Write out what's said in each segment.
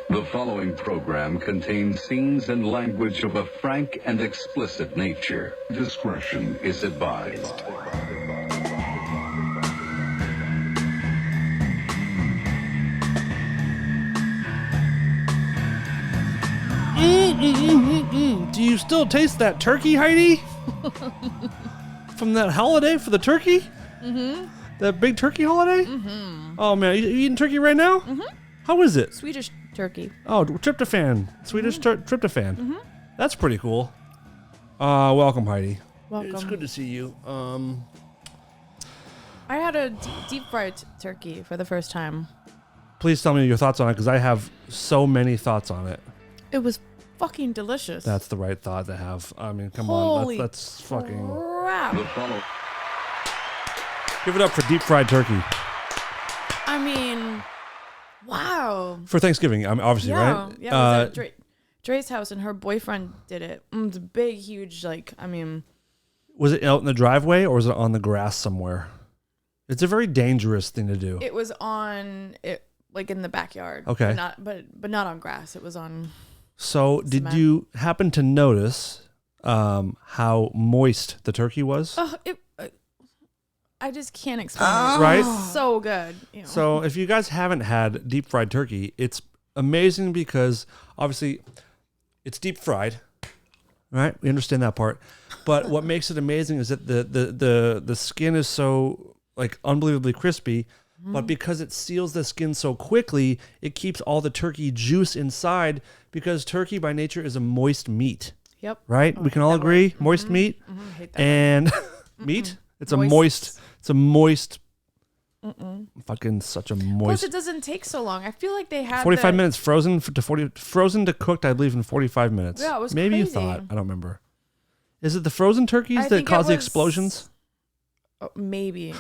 The following program contains scenes and language of a frank and explicit nature. Discretion is advised. Do you still taste that turkey, Heidi? From that holiday for the turkey? Mm-hmm. That big turkey holiday? Mm-hmm. Oh, man. You eating turkey right now? Mm-hmm. How is it? Swedish turkey. Oh, tryptophan. Swedish tryptophan. Mm-hmm. That's pretty cool. Welcome, Heidi. Welcome. It's good to see you. I had a deep fried turkey for the first time. Please tell me your thoughts on it, because I have so many thoughts on it. It was fucking delicious. That's the right thought to have. I mean, come Holy on. That's fucking... crap. Give it up for deep fried turkey. I mean, wow. For Thanksgiving, I mean, obviously, right? Yeah, it was at Dre's house, and her boyfriend did it. It was a big, huge, Was it out in the driveway, or was it on the grass somewhere? It's a very dangerous thing to do. It was in the backyard. Okay. But not on grass. It was on... So, cement. Did you happen to notice how moist the turkey was? I just can't explain it. Right? It's so good. You know. So, if you guys haven't had deep fried turkey, it's amazing because obviously it's deep fried, right? We understand that part. But what makes it amazing is that the skin is so unbelievably crispy. But because it seals the skin so quickly, it keeps all the turkey juice inside, because turkey by nature is a moist meat. Yep. Right? We can all agree. Word. Moist meat. Mm-hmm. Hate that And meat? It's moist. It's a moist. Fucking such a moist. Plus, it doesn't take so long. I feel like they had 45 minutes frozen to cooked, I believe, in 45 minutes. Yeah, it was Maybe crazy. you thought. I don't remember. Is it the frozen turkeys that cause the explosions? Oh, maybe.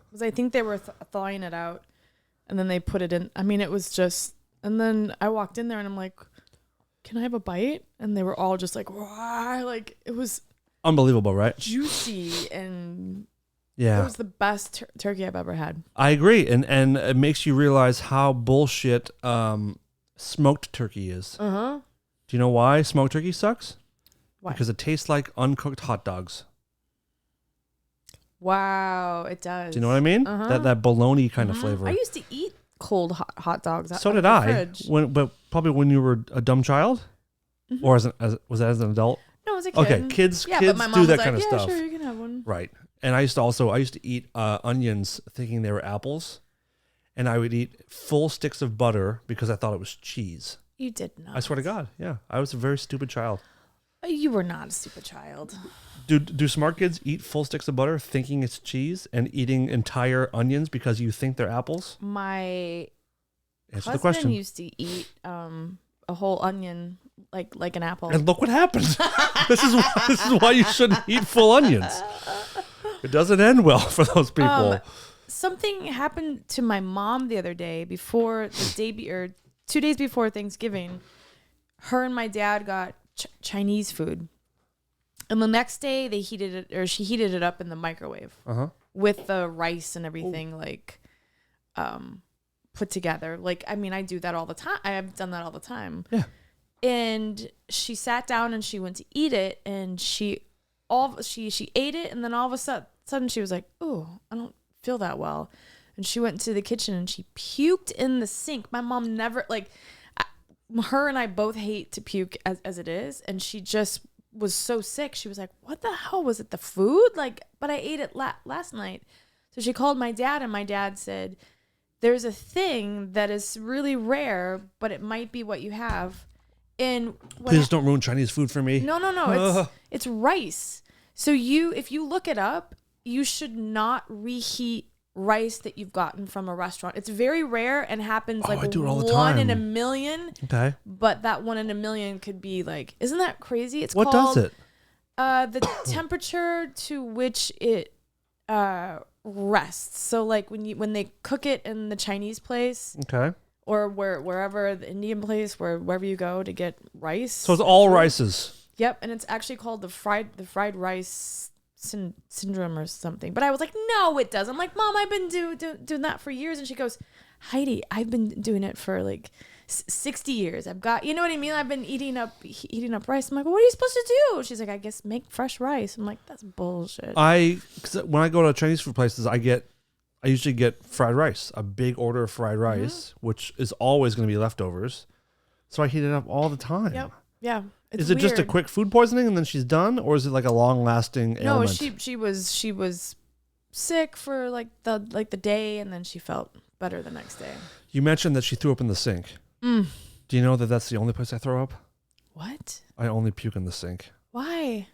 Because I think they were thawing it out, and then they put it in. I mean, it was just... And then I walked in there, and I'm like, can I have a bite? And they were all just like, wow. It was... Unbelievable, right? Juicy, and... Yeah. It was the best turkey I've ever had. I agree. And it makes you realize how bullshit smoked turkey is. Uh-huh. Do you know why smoked turkey sucks? Why? Because it tastes like uncooked hot dogs. Wow, it does. Do you know what I mean? Uh-huh. That bologna kind of flavor. I used to eat cold hot dogs. So out did of the I. fridge. But probably when you were a dumb child? Mm-hmm. Or was that as an adult? No, I was a kid. Okay, kids but my mom do was that like, kind of stuff. Yeah, sure, you can have one. Right. And I used to eat onions thinking they were apples, and I would eat full sticks of butter because I thought it was cheese. You did not. I swear to God. Yeah. I was a very stupid child. You were not a stupid child. Do smart kids eat full sticks of butter thinking it's cheese and eating entire onions because you think they're apples? My Answer the husband question. used to eat a whole onion like an apple. And look what happened. This is why you shouldn't eat full onions. It doesn't end well for those people. Something happened to my mom the other day before the day or 2 days before Thanksgiving. Her and my dad got Chinese food. And the next day she heated it up in the microwave with the rice and everything put together. I do that all the time. I have done that all the time. Yeah. And she sat down and she went to eat it, and she ate it, and then all of a sudden she was like, "Oh, I don't feel that well." And she went to the kitchen and she puked in the sink. My mom never her and I both hate to puke as it is, and she just was so sick. She was like, "What the hell was it? The food?" But I ate it last night. So she called my dad, and my dad said, "There's a thing that is really rare, but it might be what you have." And please don't ruin Chinese food for me. No. It's rice. So if you look it up, you should not reheat rice that you've gotten from a restaurant. It's very rare and happens I do it all the one time. in a million. Okay. But that 1 in a million could be isn't that crazy? It's what called, does it? The temperature to which it rests. So when they cook it in the Chinese place. Okay. Or wherever the Indian place, wherever you go to get rice. So it's all rices. Yep, and it's actually called the fried rice syndrome or something. But I was like, no, it doesn't. I'm like, Mom, I've been doing that for years. And she goes, Heidi, I've been doing it for 60 years. I've got, you know what I mean? I've been eating up rice. I'm like, well, what are you supposed to do? She's like, I guess make fresh rice. I'm like, that's bullshit. Cause when I go to Chinese food places, I usually get fried rice, a big order of fried rice, which is always going to be leftovers. So I heat it up all the time. Yep. Yeah. Is it just a quick food poisoning and then she's done, or is it like a long lasting ailment? No, she was sick for like the day, and then she felt better the next day. You mentioned that she threw up in the sink. Do you know that that's the only place I throw up? What? I only puke in the sink. Why?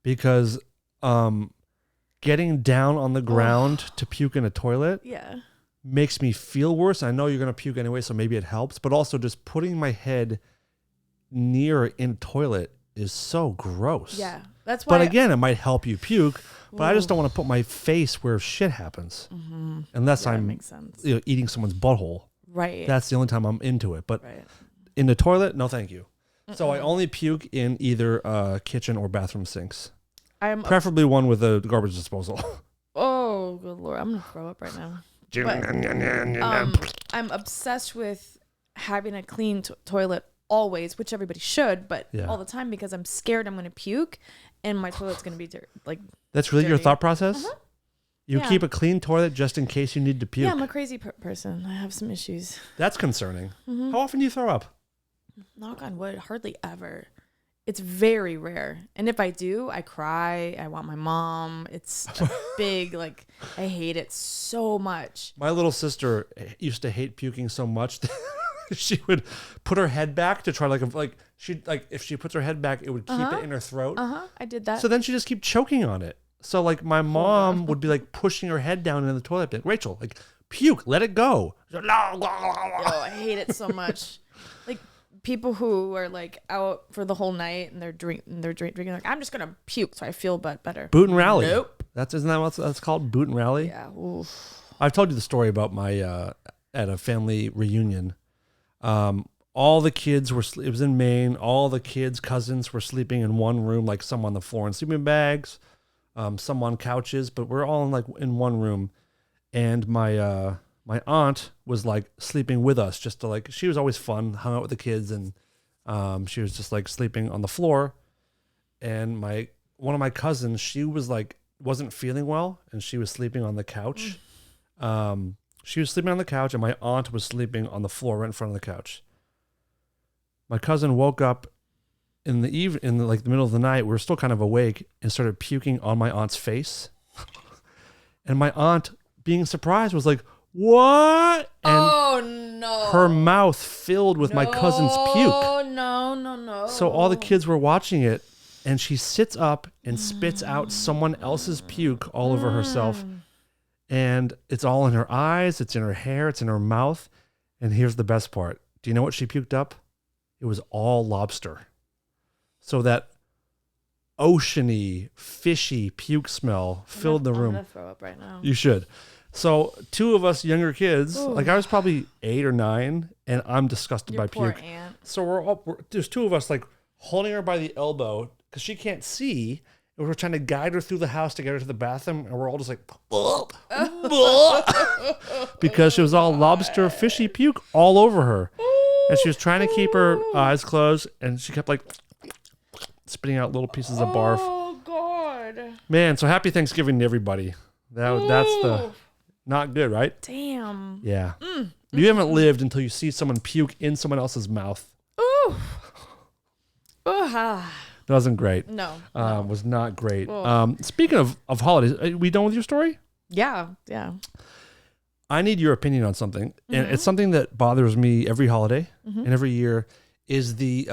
Because getting down on the ground to puke in a toilet makes me feel worse. I know you're going to puke anyway, so maybe it helps. But also just putting my head near in a toilet is so gross. Yeah, that's why. But again, it might help you puke. But I just don't want to put my face where shit happens. Unless I'm makes sense. Eating someone's butthole. Right. That's the only time I'm into it. But in the toilet, no thank you. So I only puke in either kitchen or bathroom sinks. Preferably one with a garbage disposal. Oh, good Lord. I'm going to throw up right now. But, I'm obsessed with having a clean toilet always, which everybody should, but all the time, because I'm scared I'm going to puke and my toilet's going to be That's really dirty. your thought process? You keep a clean toilet just in case you need to puke? Yeah, I'm a crazy person. I have some issues. That's concerning. How often do you throw up? Knock on wood, hardly ever. It's very rare. And if I do, I cry. I want my mom. It's a big, I hate it so much. My little sister used to hate puking so much that she would put her head back to try if she puts her head back, it would keep it in her throat. I did that. So then she just keep choking on it. So my mom would be pushing her head down in the toilet. Like, Rachel, puke, let it go. Oh, I hate it so much. People who are out for the whole night and they're drinking I'm just gonna puke so I feel better. Boot and rally. Nope. Isn't that what that's called? Boot and rally. Yeah. Oof. I've told you the story about my at a family reunion. All the kids it was in Maine. All the kids, cousins were sleeping in one room, some on the floor in sleeping bags, some on couches, but we're all in one room. And my aunt was sleeping with us just to she was always fun, hung out with the kids, and she was just sleeping on the floor. And one of my cousins, she was wasn't feeling well, and she was sleeping on the couch. She was sleeping on the couch, and my aunt was sleeping on the floor right in front of the couch. My cousin woke up in the middle of the night. We were still kind of awake, and started puking on my aunt's face. And my aunt, being surprised, was like, "What?" And her mouth filled with my cousin's puke. Oh, no. So all the kids were watching it, and she sits up and spits out someone else's puke all over herself. And it's all in her eyes, it's in her hair, it's in her mouth. And here's the best part. Do you know what she puked up? It was all lobster. So that oceany, fishy puke smell filled the room. I'm gonna throw up right now. You should. So two of us younger kids, I was probably 8 or 9, and I'm disgusted by poor puke. aunt. So there's two of us holding her by the elbow because she can't see, and we're trying to guide her through the house to get her to the bathroom, and we're all just because she was all lobster, fishy puke all over her, and she was trying to keep her eyes closed, and she kept spitting out little pieces of barf. Oh God, man! So happy Thanksgiving to everybody. That's the. Not good, right? Damn. Yeah. You haven't lived until you see someone puke in someone else's mouth. Ooh. That wasn't great. No. Was not great. Speaking of holidays, are we done with your story? Yeah. I need your opinion on something. And it's something that bothers me every holiday and every year is the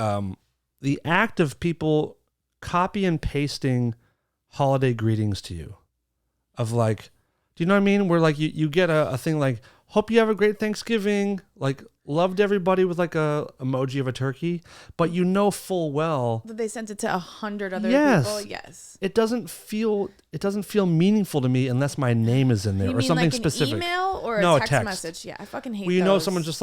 act of people copy and pasting holiday greetings to you. Of do you know what I mean? Where you get a thing hope you have a great Thanksgiving, loved everybody with a emoji of a turkey, but you know full well that they sent it to 100 other people. Yes. It doesn't feel meaningful to me unless my name is in there or something specific. An email or no, a text message? Yeah, I fucking hate those. those. Someone's just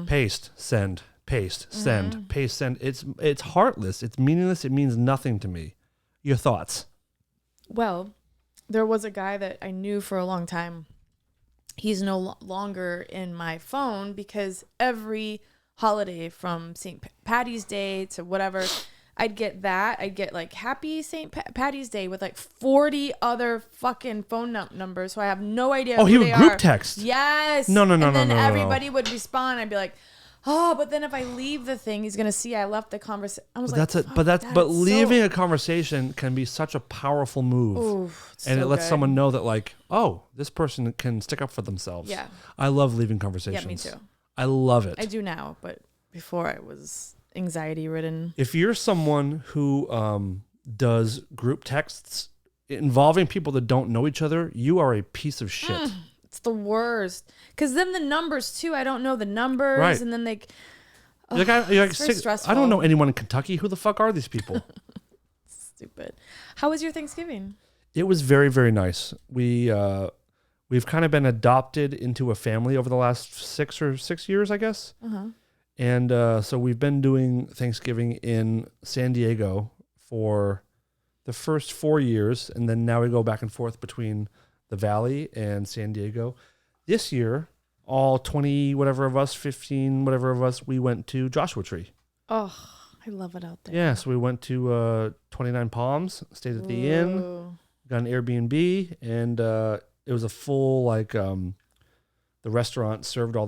paste, send, paste, send, paste, send. It's heartless. It's meaningless. It means nothing to me. Your thoughts? Well, there was a guy that I knew for a long time. He's no longer in my phone because every holiday from St. Patty's Day to whatever, I'd get that. I'd get like Happy St. Patty's Day with like 40 other fucking phone numbers. So I have no idea. Oh, he would group are. text. Yes. No. And then everybody would respond. I'd be like, oh, but then if I leave the thing, he's gonna see I left the conversation. I was but leaving a conversation can be such a powerful move. Ooh, and so it lets good. someone know that like, oh, this person can stick up for themselves. Yeah. I love leaving conversations. Yeah, me too. I love it. I do now, but before I was anxiety ridden. If you're someone who does group texts involving people that don't know each other, you are a piece of shit. It's the worst. Because then the numbers too, I don't know the numbers. Right. And then they... You're like it's very stressful. I don't know anyone in Kentucky. Who the fuck are these people? Stupid. How was your Thanksgiving? It was very, very nice. We've kind of been adopted into a family over the last 6 years, I guess. Uh-huh. And so we've been doing Thanksgiving in San Diego for the first 4 years, and then now we go back and forth between the Valley and San Diego. This year, all 20 whatever of us, 15 whatever of us, we went to Joshua Tree. Oh, I love it out there. Yeah, so we went to 29 Palms, stayed at the inn, got an Airbnb, and it was a full like the restaurant served all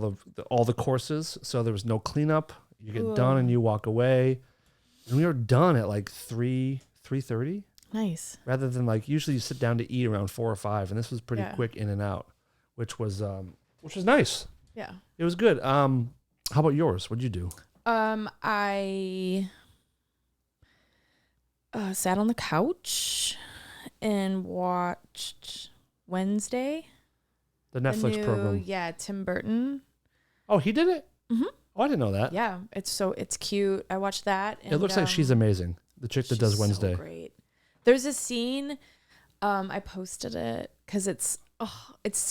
the courses, so there was no cleanup. You get done and you walk away. And we were done at like 3:30. Nice. Rather than like usually you sit down to eat around 4 or 5, and this was pretty quick in and out, which was nice. Yeah. It was good. How about yours? What'd you do? I sat on the couch and watched Wednesday. The Netflix program. Yeah, Tim Burton. Oh, he did it? Mm-hmm. Oh, I didn't know that. Yeah, it's cute. I watched that. And, it looks like she's amazing. The chick that does Wednesday. So great. There's a scene. I posted it because it's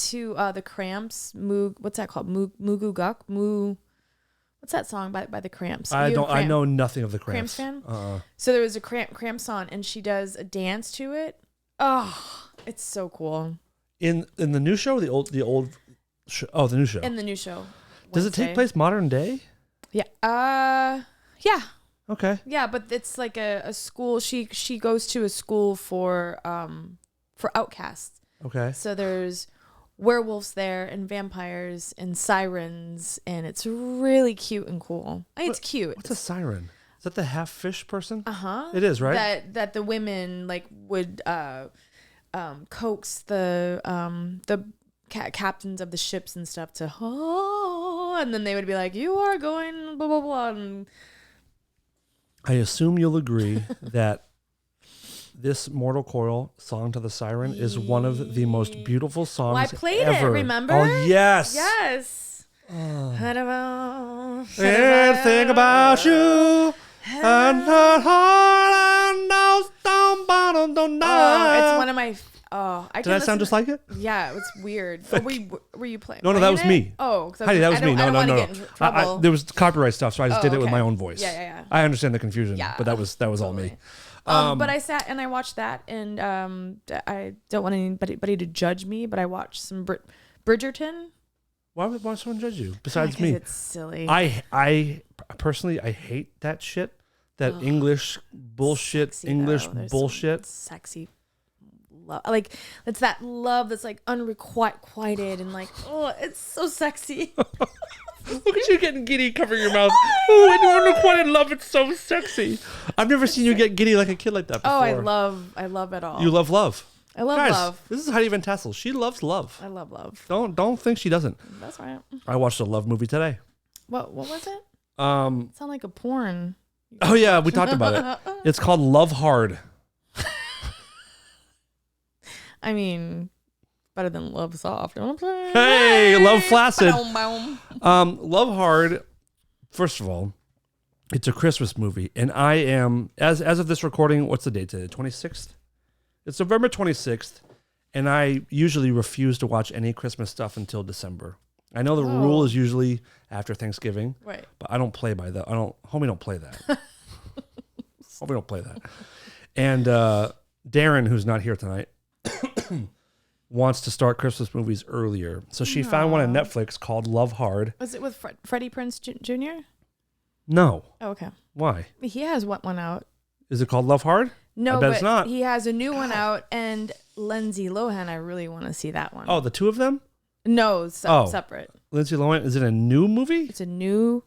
to the Cramps. What's that called? Moo Guk. What's that song by the Cramps? I know nothing of the Cramps. Cramps fan? So there was a Cramp song, and she does a dance to it. Oh, it's so cool. In the new show, or the old show? Oh, the new show. In the new show. Does it take place modern day? Yeah. Yeah. Okay. Yeah, but it's like a school. She goes to a school for outcasts. Okay. So there's werewolves there and vampires and sirens, and it's really cute and cool. It's cute. What's a siren? Is that the half fish person? Uh-huh. It is, right? That the women like would coax the captains of the ships and stuff to and then they would be like, you are going blah blah blah. And I assume you'll agree that this Mortal Coil song to the siren is one of the most beautiful songs I played ever. it, remember? Oh yes. Yes. Think about you and the heart and those down bottom don't die. It's one of my Did I sound just like it? Yeah, it's weird. Were you playing? No, that was me. Oh, Heidi, that was me. No. There was copyright stuff, so I just did it with okay. my own voice. Yeah. I understand the confusion, Yeah, but that was all me. But I sat and I watched that, and I don't want anybody to judge me, but I watched some Bridgerton. Why would someone judge you besides me? It's silly. I personally hate that shit. That English bullshit. Bullshit. Sexy. Love. Like it's that love that's like unrequited and like it's so sexy. Look at you getting giddy, covering your mouth. Oh, and unrequited love, it's so sexy. I've never seen you get giddy like a kid like that before. Oh, I love it all. You love love. I love Guys, love. This is Heidi Van Tassel. She loves love. I love love. Don't think she doesn't. That's right. I watched a love movie today. What was it? It Sound like a porn. Oh yeah, we talked about it. It's called Love Hard. I mean, better than Love Soft. Hey, Love Flaccid. Love Hard. First of all, it's a Christmas movie, and I am as of this recording. What's the date today? 26th. It's November 26th, and I usually refuse to watch any Christmas stuff until December. I know the rule is usually after Thanksgiving, right? But I don't play by that. Homie don't play that. Homie don't play that. And Darren, who's not here tonight, wants to start Christmas movies earlier. So she found one on Netflix called Love Hard. Was it with Freddie Prinze Jr.? No. Oh, okay. Why? He has one out. Is it called Love Hard? No, I bet but it's not. he has a new one out, and Lindsay Lohan. I really want to see that one. Oh, the two of them? No, separate. Lindsay Lohan. Is it a new movie? It's a new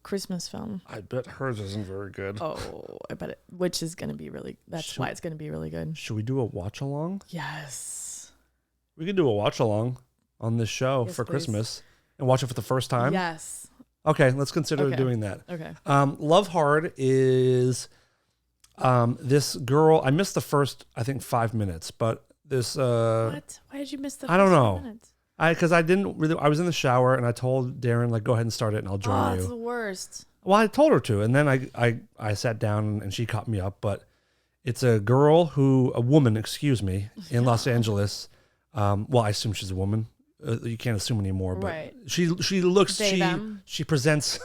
Christmas film. I bet hers isn't very good. Oh, I bet it. Which is going to be really. That's why it's going to be really good. Should we do a watch along? Yes. We could do a watch along on this show for please. Christmas and watch it for the first time. Yes. Okay, let's consider doing that. Okay. Love Hard is this girl. I missed the first, I think, 5 minutes, but this. What? Why did you miss the? I don't first know. 5 minutes? Because I didn't really. I was in the shower and I told Darren, like, go ahead and start it, and I'll join Oh, you. it's the worst. Well, I told her to, and then I sat down and she caught me up. But it's a woman, in Los Angeles. Well, I assume she's a woman. You can't assume anymore, but Right. she looks Them. she presents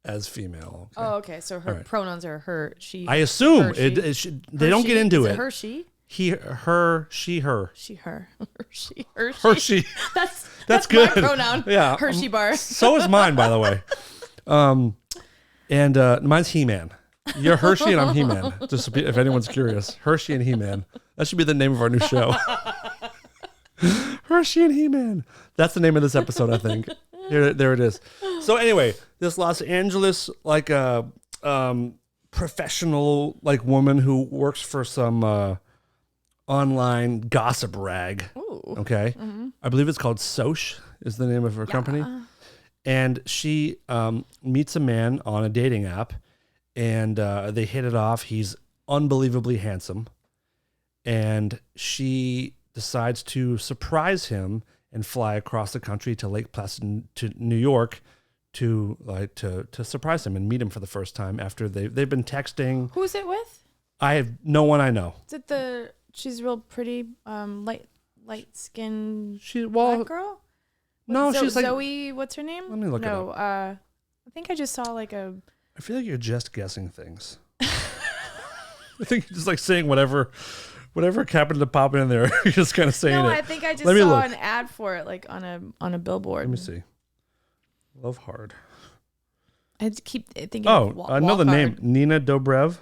as female. Okay. Oh, okay. So her pronouns are her, she. I assume Hershey. they don't get into Is it. Hershey. He, her, she, her. She, her. Hershey. Hershey. That's good. my pronoun. Yeah. Hershey bar. So is mine, by the way. And mine's He-Man. You're Hershey and I'm He-Man. Just if anyone's curious, Hershey and He-Man. That should be the name of our new show. Hershey and He-Man. That's the name of this episode, I think. There it is. So anyway, this Los Angeles professional woman who works for some online gossip rag. Ooh. Okay. Mm-hmm. I believe it's called Soch is the name of her company. And she meets a man on a dating app, and they hit it off. He's unbelievably handsome, and she decides to surprise him and fly across the country to Lake Placid, to New York, to surprise him and meet him for the first time after they've been texting. Who's it with? I have no one I know. Is it she's real pretty, light skinned She black girl? No, she's like Zoe. What's her name? Let me look it up. I think I just saw like a. I feel like you're just guessing things. I think you're just like saying whatever happened to pop in there. You're just kind of saying it. No, I think I just saw an ad for it, like on a billboard. Let me see. Love Hard. I keep thinking. Oh, I know the name. Nina Dobrev.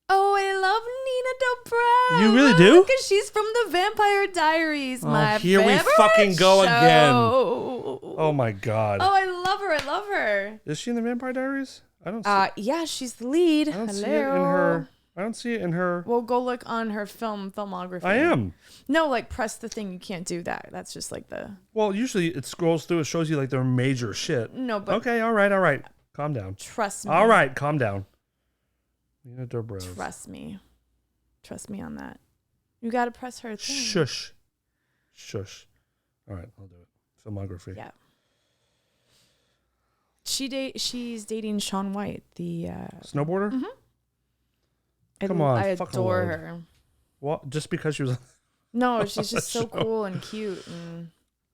Oh, I love Nina Dobrev. You really do? Because she's from the Vampire Diaries. My here we favorite fucking go show. again. Oh my god. Oh, I love her. I love her. Is she in the Vampire Diaries? I don't see. Yeah, she's the lead. I don't see it in her. I don't see it in her. Well, go look on her filmography. I am. No, like press the thing. You can't do that. That's just like the. Well, usually it scrolls through. It shows you like their major shit. No, but. Okay, all right. Calm down. Trust me. All right, calm down. Nina Dobrev. Trust me. Trust me on that. You got to press her thing. Shush. All right, I'll do it. Filmography. Yeah. She's dating Shaun White, the snowboarder. Mm-hmm. Come on, I fucking adore Lord. her. What? Just because she was. No, she's just so show. cool and cute. And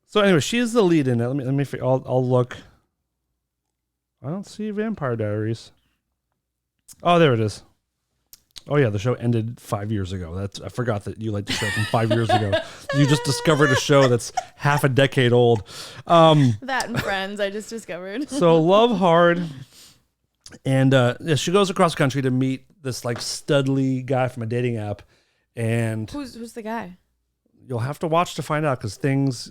So anyway, she is the lead in it. Let me. I'll look. I don't see Vampire Diaries. Oh, there it is. Oh yeah, the show ended 5 years ago. I forgot that you liked the show from 5 years ago. You just discovered a show that's half a decade old. that and Friends, I just discovered. So Love Hard, and she goes across country to meet this like studly guy from a dating app, and who's the guy? you'll have to watch to find out because things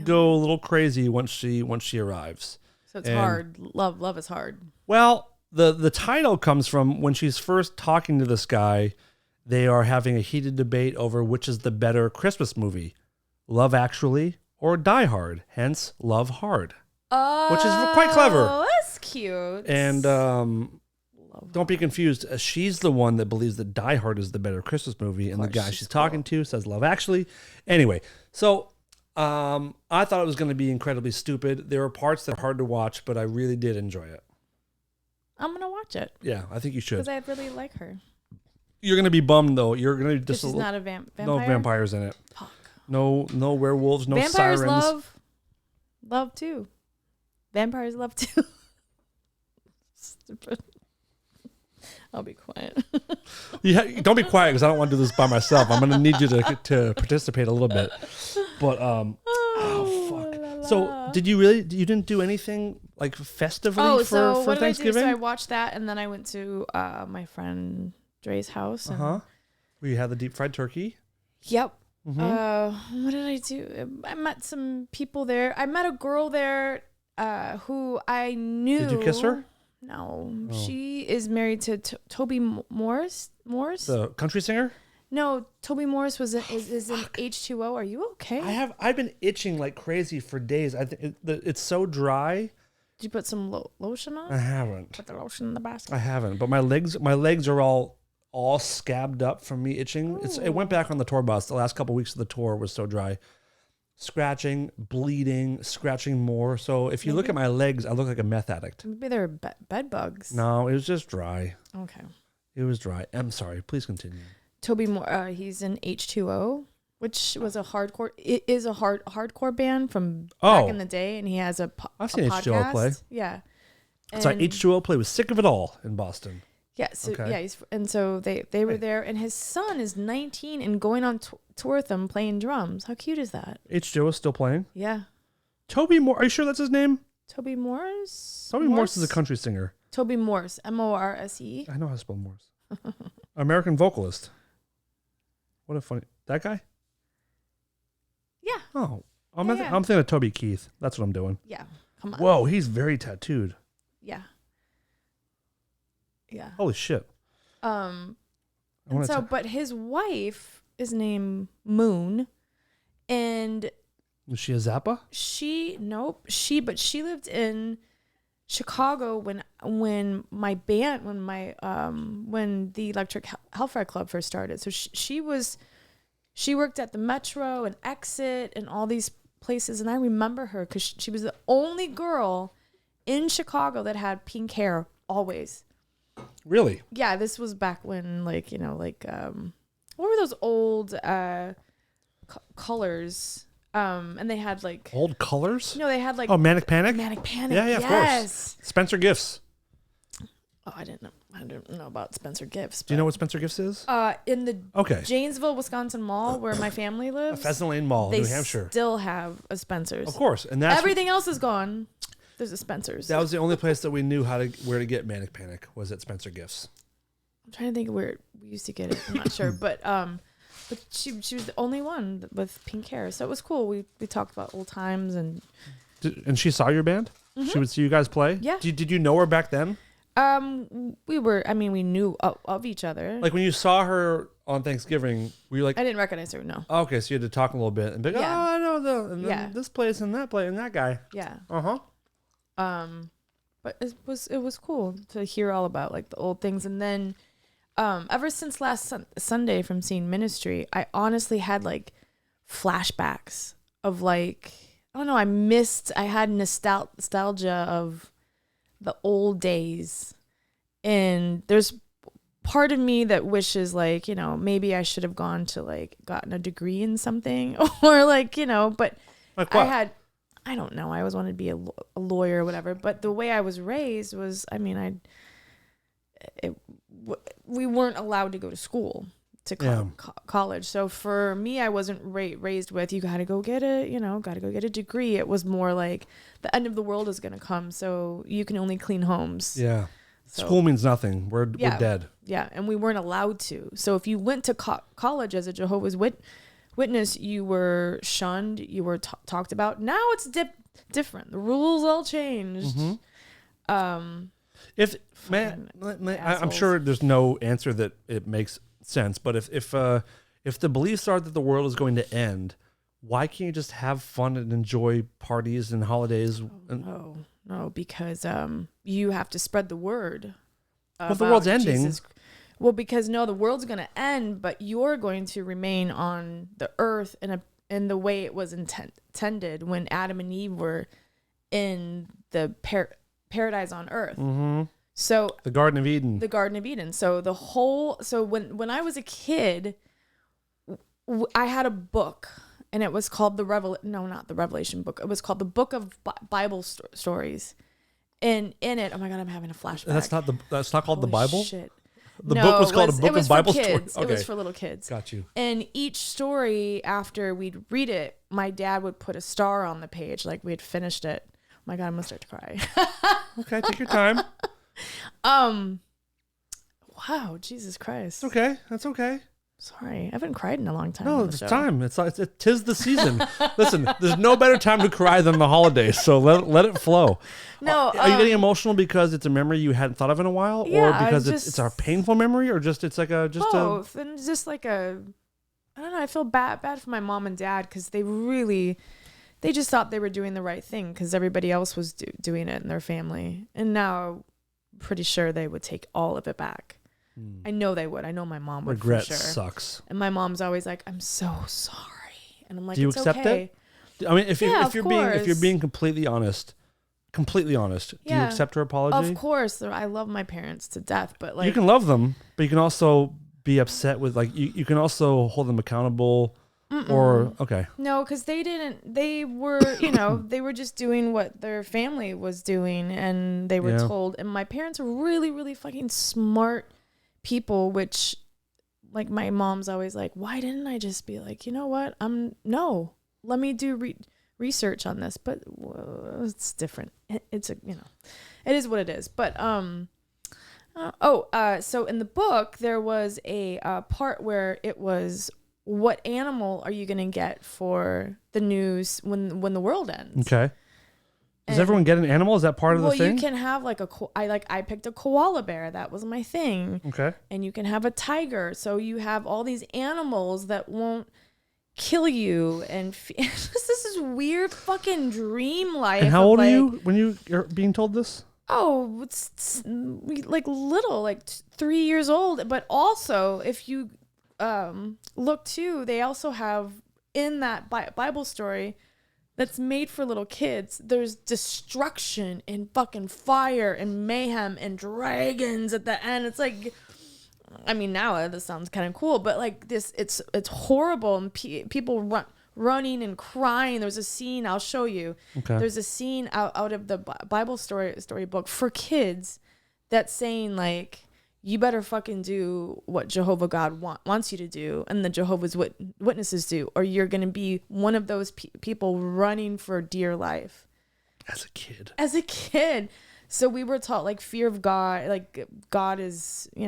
go a little crazy once she arrives. So it's hard. Love is hard. Well, the title comes from when she's first talking to this guy. They are having a heated debate over which is the better Christmas movie, Love Actually or Die Hard. Hence, Love Hard, which is quite clever. Oh, that's cute. And don't be confused. She's the one that believes that Die Hard is the better Christmas movie, and the guy she's talking to says Love Actually. Anyway, so I thought it was going to be incredibly stupid. There were parts that are hard to watch, but I really did enjoy it. I'm gonna watch it. Yeah, I think you should. Because I really like her. You're gonna be bummed though. You're gonna be just She's not a vampire. No vampires in it. Fuck. No werewolves. No vampires sirens. love too. Vampires love too. Stupid. I'll be quiet. Yeah, don't be quiet because I don't want to do this by myself. I'm gonna need you to participate a little bit. But oh fuck. So you didn't do anything like festively Oh, for so what did I do? Thanksgiving? So I watched that, and then I went to my friend Dre's house. And, Where you had the deep fried turkey. Yep. Mm-hmm. What did I do? I met some people there. I met a girl there who I knew. Did you kiss her? No. Oh. She is married to Toby Morris. The country singer? No, Toby Morris is in H2O. Are you okay? I've been itching like crazy for days. I think it's so dry. Did you put some lotion on? I haven't. Put the lotion in the basket. I haven't, but my legs are all scabbed up from me itching. Ooh. It went back on the tour bus. The last couple of weeks of the tour was so dry. Scratching, bleeding, scratching more. So if you look at my legs, I look like a meth addict. Maybe they're bed bugs. No, it was just dry. Okay. It was dry. I'm sorry. Please continue. Toby Moore, he's in H2O, which was a hardcore. It is a hardcore band from back in the day, and he has I've seen podcast. H2O play. Yeah. And Sorry, H2O play was Sick of It All in Boston. Yeah, so so they were there, and his son is 19 and going on tour with them playing drums. How cute is that? H2O is still playing? Yeah. Toby Moore, are you sure that's his name? Toby Morse? Toby Morse is a country singer. Toby Morse, Morse. I know how to spell Morse. American vocalist. What a funny... That guy? Yeah. Oh. I'm thinking of Toby Keith. That's what I'm doing. Yeah. Come on. Whoa, he's very tattooed. Yeah. Yeah. Holy shit. But his wife is named Moon, and was she a Zappa? She lived in Chicago when the Electric Hellfire Club first started. So she worked at the Metro and Exit and all these places, and I remember her because she was the only girl in Chicago that had pink hair always. Really? Yeah, this was back when what were those old colors? And they had like old colors? No, they had like Manic Panic? Manic Panic. Yeah, of course. Spencer Gifts. Oh, I didn't know about Spencer Gifts. Do you know what Spencer Gifts is? In the Janesville, Wisconsin mall where my family lives. Pheasant Lane Mall, New Hampshire. They still have a Spencer's. Of course. And that's everything else is gone. There's a Spencer's. That was the only place that we knew where to get Manic Panic was at Spencer Gifts. I'm trying to think of where we used to get it. I'm not sure, but she was the only one with pink hair, so it was cool. We talked about old times and she saw your band. Mm-hmm. She would see you guys play. Yeah. Did you know her back then? We knew of each other. Like when you saw her on Thanksgiving, were you like? I didn't recognize her. No. Okay, so you had to talk a little bit and be like, yeah. I know this place and that place and that guy. Yeah. But it was cool to hear all about like the old things, and then ever since last Sunday from seeing Ministry, I honestly had like flashbacks of like I don't know. I had nostalgia of the old days, and there's part of me that wishes like maybe I should have gotten a degree in something or like but like what? I don't know. I always wanted to be a lawyer or whatever. But the way I was raised was, we weren't allowed to go to school to college. So for me, I wasn't raised with you got to go get a degree. It was more like the end of the world is going to come, so you can only clean homes. Yeah. So, school means nothing. We're dead. Yeah, and we weren't allowed to. So if you went to college as a Jehovah's Witness, you were shunned, you were talked about. Now it's different. The rules all changed. Mm-hmm. I'm sure there's no answer that it makes sense, but if the beliefs are that the world is going to end, why can't you just have fun and enjoy parties and holidays? No, because you have to spread the word. But the world's ending. Well, because the world's going to end, but you're going to remain on the earth in the way it was intended when Adam and Eve were in the paradise on earth. Mm-hmm. So the Garden of Eden. So when I was a kid, I had a book, and it was called not the Revelation book. It was called the Book of Bible Stories. And in it, oh my God, I'm having a flashback. That's not called the Bible? Shit. The book was called a Book of Bible Stories. Okay. It was for little kids. Got you. And each story, after we'd read it, my dad would put a star on the page, like we had finished it. my God, I'm gonna start to cry. Okay, take your time. Wow, Jesus Christ. Okay, that's okay. Sorry, I haven't cried in a long time. No, on the it's show. time. Tis the season. Listen, there's no better time to cry than the holidays, so let it flow. No, are you getting emotional because it's a memory you hadn't thought of in a while, or because it's a painful memory, or just it's like a both, and just like I don't know. I feel bad for my mom and dad because they just thought they were doing the right thing because everybody else was doing it in their family, and now I'm pretty sure they would take all of it back. I know they would. I know my mom would. Regret for sure. Sucks. And my mom's always like, "I'm so sorry," and I'm like, "Do you it's accept okay. it?" I mean, if you're being completely honest, do you accept her apology? Of course, I love my parents to death, but like you can love them, but you can also be upset with like you can also hold them accountable. Or okay. No, because they were, they were just doing what their family was doing and they were told. And my parents were really, really fucking smart people, which like my mom's always like, why didn't I just be like, you know what? Let me do research on this. But it's different. It's it is what it is. But, so in the book, there was a part where it was, what animal are you going to get for the news when the world ends? Okay. Does everyone get an animal? Is that part of the thing? Well, you can have like I picked a koala bear. That was my thing. Okay. And you can have a tiger. So you have all these animals that won't kill you. And this is weird fucking dream life. And how old are you when you're being told this? Oh, it's like little, like 3 years old. But also, if you look too, they also have in that Bible story that's made for little kids, there's destruction and fucking fire and mayhem and dragons at the end. It's like, I mean, now this sounds kind of cool, but like this, it's horrible, and people running and crying. There's a scene, I'll show you. Okay. There's a scene out of the Bible storybook for kids that's saying like, you better fucking do what Jehovah God wants you to do, and the Jehovah's Witnesses do, or you're going to be one of those people running for dear life. As a kid. So we were taught like fear of God, like God is, you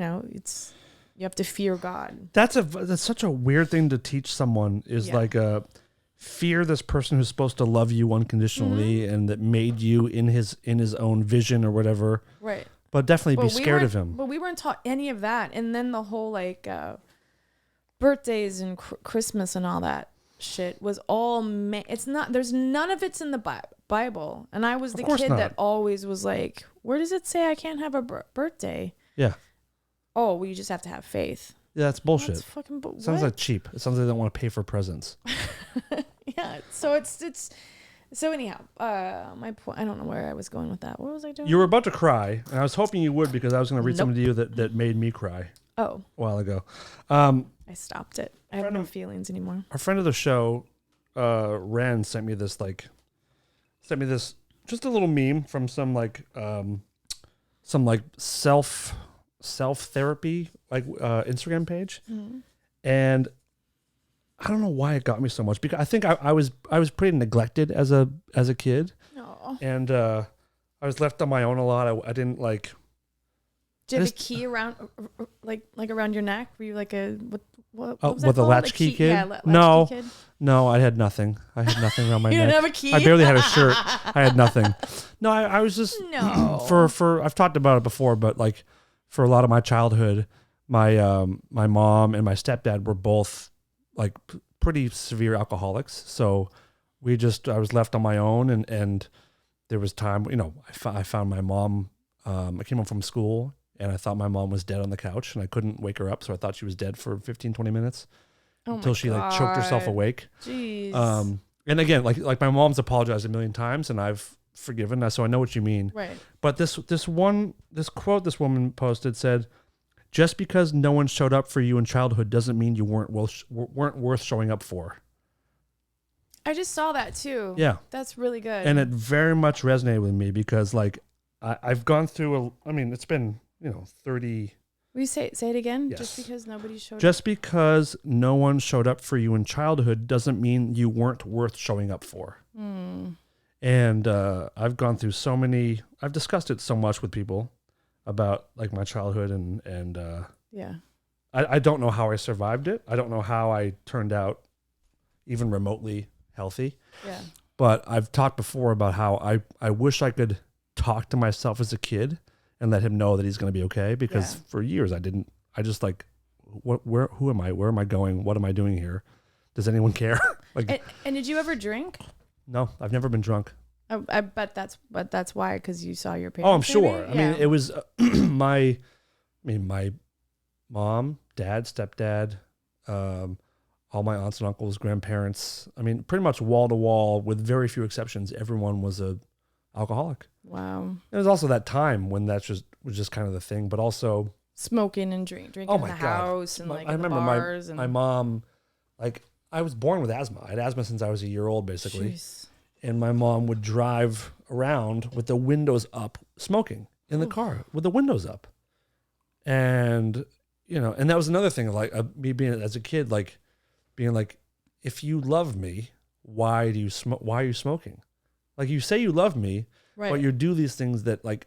have to fear God. That's such a weird thing to teach someone is like fear this person who's supposed to love you unconditionally and that made you in his own vision or whatever. Right. But definitely be scared of him. But we weren't taught any of that. And then the whole like birthdays and Christmas and all that shit was all it's not, there's none of it's in the Bible. And I was the kid that always was like, where does it say I can't have a birthday? Yeah. Oh, well, you just have to have faith. Yeah, that's bullshit. That's fucking sounds like cheap. It sounds like they don't want to pay for presents. Yeah. So it's so anyhow, my point, I don't know where I was going with that. What was I doing? You were about to cry, and I was hoping you would because I was going to read something to you that made me cry. Oh. A while ago. I stopped it. I have no feelings anymore. Our friend of the show, Ren, sent me this just a little meme from some self therapy Instagram page. Mm-hmm. And I don't know why it got me so much because I think I was pretty neglected as a kid. No. And I was left on my own a lot. I didn't like. Did you have a key around like around your neck? Were you like a what was with a latchkey kid? Yeah, latchkey kid? No, I had nothing. I had nothing around my neck. You didn't have a key? I barely had a shirt. I had nothing. No, I was just for I've talked about it before, but like for a lot of my childhood, my mom and my stepdad were both like pretty severe alcoholics. So I was left on my own and there was time, I found my mom, I came home from school and I thought my mom was dead on the couch and I couldn't wake her up. So I thought she was dead for 15, 20 minutes until she like choked herself awake. Jeez. And again, like my mom's apologized a million times and I've forgiven her. So I know what you mean. Right. But this quote this woman posted said, just because no one showed up for you in childhood doesn't mean you weren't worth showing up for. I just saw that too. Yeah. That's really good. And it very much resonated with me because like I've gone through it's been, 30. Will you say it again? Yes. Just because nobody showed up? Just because no one showed up for you in childhood doesn't mean you weren't worth showing up for. Mm. And I've gone through I've discussed it so much with people about like my childhood and Yeah. I don't know how I survived it. I don't know how I turned out even remotely healthy. Yeah. But I've talked before about how I wish I could talk to myself as a kid and let him know that he's going to be okay, because for years I just like, who am I? Where am I going? What am I doing here? Does anyone care? Like, and did you ever drink? no, I've never been drunk. I bet that's why, because you saw your parents. Oh, I'm sure. Maybe? I mean, it was my mom, dad, stepdad, all my aunts and uncles, grandparents. I mean, pretty much wall to wall, with very few exceptions, everyone was a alcoholic. Wow. There was also that time when that was just kind of the thing, but also smoking and drinking oh in my the God. house and like I in the remember bars my mom, like I was born with asthma. I had asthma since I was a year old, basically. Jeez. And my mom would drive around with the windows up, smoking in the car with the windows up. And, and that was another thing of like me being as a kid, like being like, if you love me, why are you smoking? Like, you say you love me, Right. but you do these things that like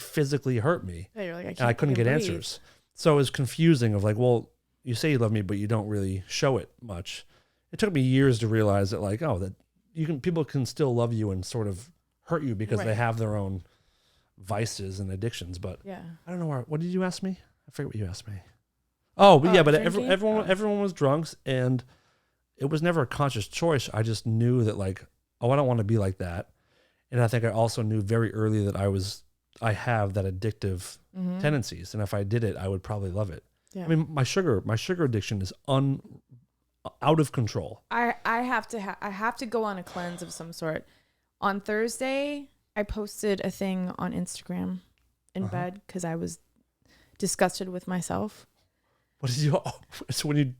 physically hurt me. Yeah, you're like, And I couldn't get breathe. answers. So it was confusing of like, well, you say you love me, but you don't really show it much. It took me years to realize that like, oh, that people can still love you and sort of hurt you because they have their own vices and addictions. But Yeah. I don't know. What did you ask me? I forget what you asked me. Oh, but yeah, but drinking? everyone was drunks, and it was never a conscious choice. I just knew that like, oh, I don't want to be like that. And I think I also knew very early that I have that addictive tendencies. And if I did it, I would probably love it. Yeah. I mean, my sugar addiction is out of control. I have to go on a cleanse of some sort. On Thursday, I posted a thing on Instagram in bed because I was disgusted with myself. What did you? Oh, it's when you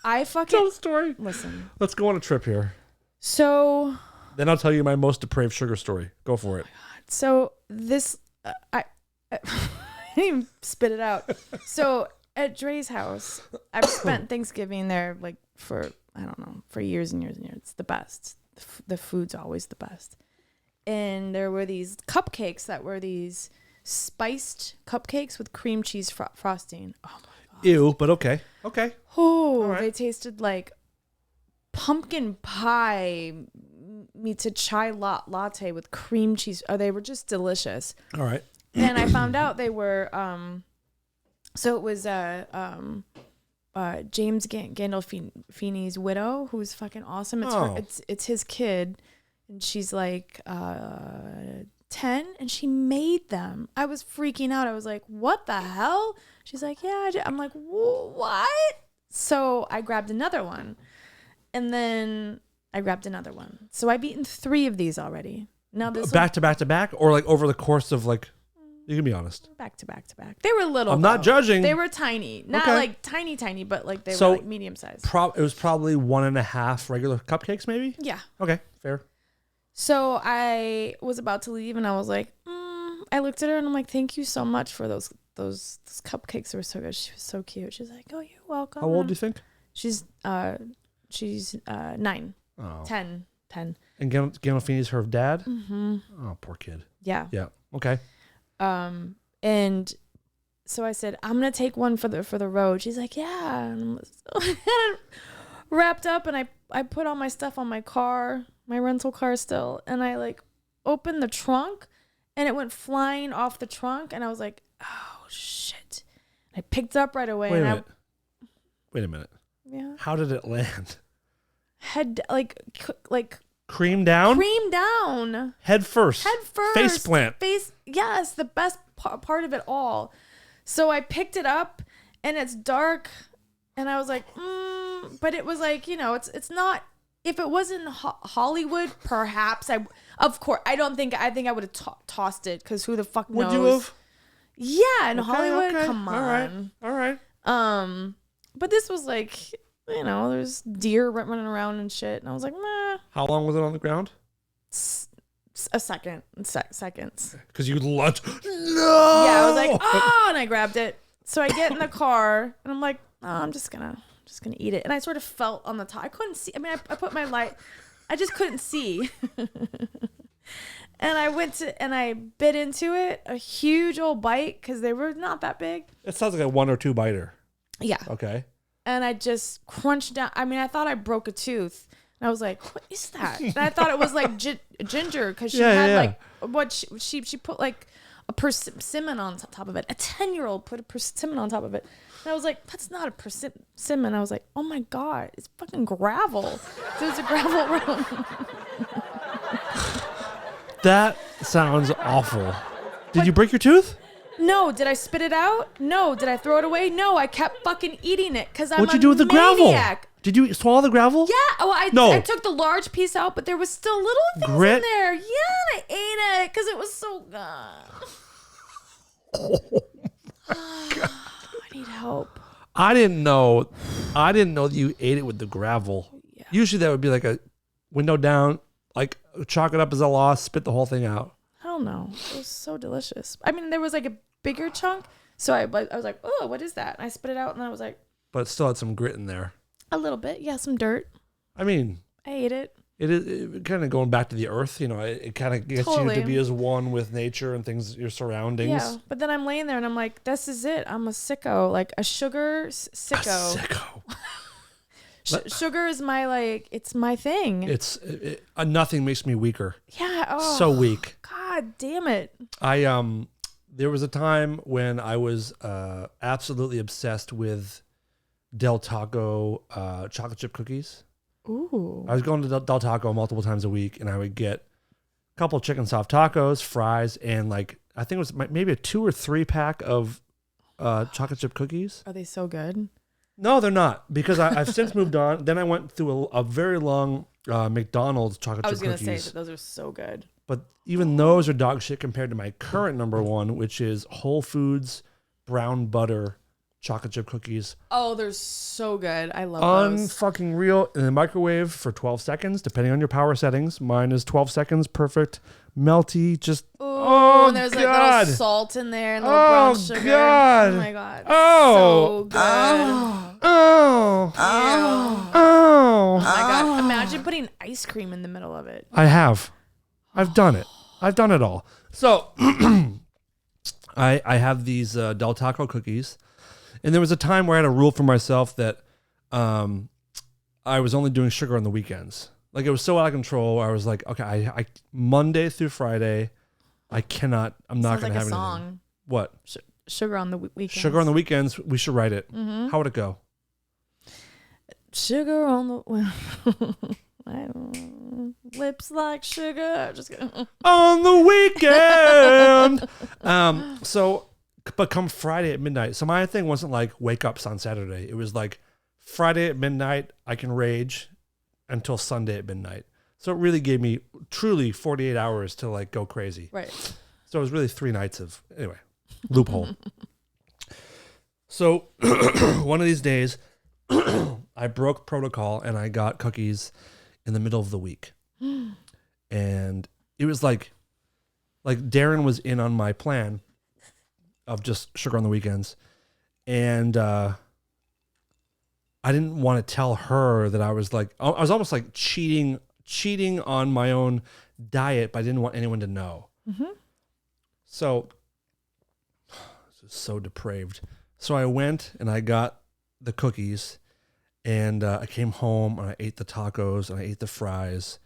I fucking tell the story. Listen. Let's go on a trip here. So Then I'll tell you my most depraved sugar story. Go for it. So this, I didn't even spit it out. So at Dre's house, I've spent Thanksgiving there like for, I don't know, for years and years and years. It's the best. The food's always the best. And there were these cupcakes that were these spiced cupcakes with cream cheese frosting. Oh my God. Ew, but okay. Okay. Oh, right. They tasted like pumpkin pie meets a chai latte with cream cheese. Oh, they were just delicious. All right. And I found out they were so it was James Gandolfini's widow, who's fucking awesome. It's his kid, and she's like 10, and she made them. I was freaking out. I was like, what the hell? She's like, yeah. I'm like, what? So I grabbed another one, and then I grabbed another one. So I've eaten 3 of these already. Now this back to back, or like over the course of like, you can be honest. back to back. They were little. I'm not judging. They were tiny, not like tiny, but like they So, were like medium sized. It was probably 1.5 regular cupcakes, maybe. Yeah. Okay, fair. So I was about to leave, and I was like, I looked at her, and I'm like, thank you so much for those cupcakes. They were so good. She was so cute. She's like, oh, you're welcome. How old do you think? She's 9. Oh. 10. And Gandolfini's her dad? Mm-hmm. Oh, poor kid. Yeah. Yeah. Okay. And so I said, I'm gonna take one for the road. She's like, yeah. And I'm wrapped up, and I put all my stuff on my car, my rental car still, and I like opened the trunk, and it went flying off the trunk, and I was like, oh shit. I picked it up right away. Wait a minute. Yeah. How did it land? Head like Cream down? cream down. Head first. Face plant. Yes, the best part of it all. So I picked it up, and it's dark, and I was like, but it was like, it's not. If it wasn't Hollywood, perhaps I think I would have tossed it, because who the fuck knows? Would you have? Yeah, in Hollywood, okay. come on. All right. But this was like, there's deer running around and shit, and I was like, meh. How long was it on the ground? A second, seconds. Because you lunged. No. Yeah, I was like, and I grabbed it. So I get in the car, and I'm like, I'm just gonna eat it. And I sort of felt on the top. I couldn't see. I mean, I put my light I just couldn't see. And I bit into it, a huge old bite, because they were not that big. It sounds like a 1 or 2 biter. Yeah. Okay. And I just crunched down. I mean, I thought I broke a tooth. And I was like, what is that? And I thought it was like ginger, because she had like, what she put like a persimmon on top of it. A 10-year-old put a persimmon on top of it. And I was like, that's not a persimmon. I was like, oh my God, it's fucking gravel. So it's a gravel road. That sounds awful. Did you break your tooth? No. Did I spit it out? No. Did I throw it away? No. I kept fucking eating it because I'm What'd you do with the maniac. gravel? Did you swallow the gravel? Yeah. Well, I took the large piece out, but there was still little things in there. Yeah, and I ate it because it was so good. I need help. I didn't know that you ate it with the gravel. Yeah. Usually that would be like a window down, like chalk it up as a loss, spit the whole thing out. Hell no. It was so delicious. I mean, there was like a bigger chunk. So I was like, oh, what is that? And I spit it out and I was like. But it still had some grit in there. A little bit. Yeah, some dirt. I mean. I ate it. It is kind of going back to the earth, you know, it kind of gets you to be as one with nature and things, your surroundings. Yeah, but then I'm laying there and I'm like, this is it. I'm a sicko, like a sugar sicko. A sicko. Sugar is my, like, it's my thing. Nothing makes me weaker. Yeah. Oh, so weak. God damn it. There was a time when I was absolutely obsessed with Del Taco chocolate chip cookies. Ooh. I was going to Del Taco multiple times a week, and I would get a couple chicken soft tacos, fries, and like I think it was maybe a 2 or 3 pack of chocolate chip cookies. Are they so good? No, they're not, because I've since moved on. Then I went through a very long McDonald's chocolate chip cookies. I was going to say that those are so good. But even those are dog shit compared to my current number one, which is Whole Foods brown butter chocolate chip cookies. Oh, they're so good. I love those. Unfucking real. In the microwave for 12 seconds, depending on your power settings. Mine is 12 seconds, perfect, melty, just, oh, and there's God. like little salt in there and little brown sugar. God. Oh, my God. Oh. So good. Oh. Oh. Oh. Oh, my God. Imagine putting ice cream in the middle of it. I have. I've done it. I've done it all. So, I have these Del Taco cookies. And there was a time where I had a rule for myself that I was only doing sugar on the weekends. Like, it was so out of control. I was like, okay, I Monday through Friday, I'm not going to have anything. Song. What? Sugar on the weekends. Sugar on the weekends. We should write it. Mm-hmm. How would it go? Sugar on the lips like sugar. Just on the weekend. But come Friday at midnight. So my thing wasn't like wake ups on Saturday. It was like Friday at midnight, I can rage until Sunday at midnight. So it really gave me truly 48 hours to like go crazy. Right. So it was really 3 nights of, anyway, loophole. So one of these days, I broke protocol and I got cookies in the middle of the week. And it was like Darren was in on my plan of just sugar on the weekends. And I didn't want to tell her that I was almost like cheating on my own diet, but I didn't want anyone to know. Mm-hmm. So, this is so depraved. So I went and I got the cookies and I came home and I ate the tacos and I ate the fries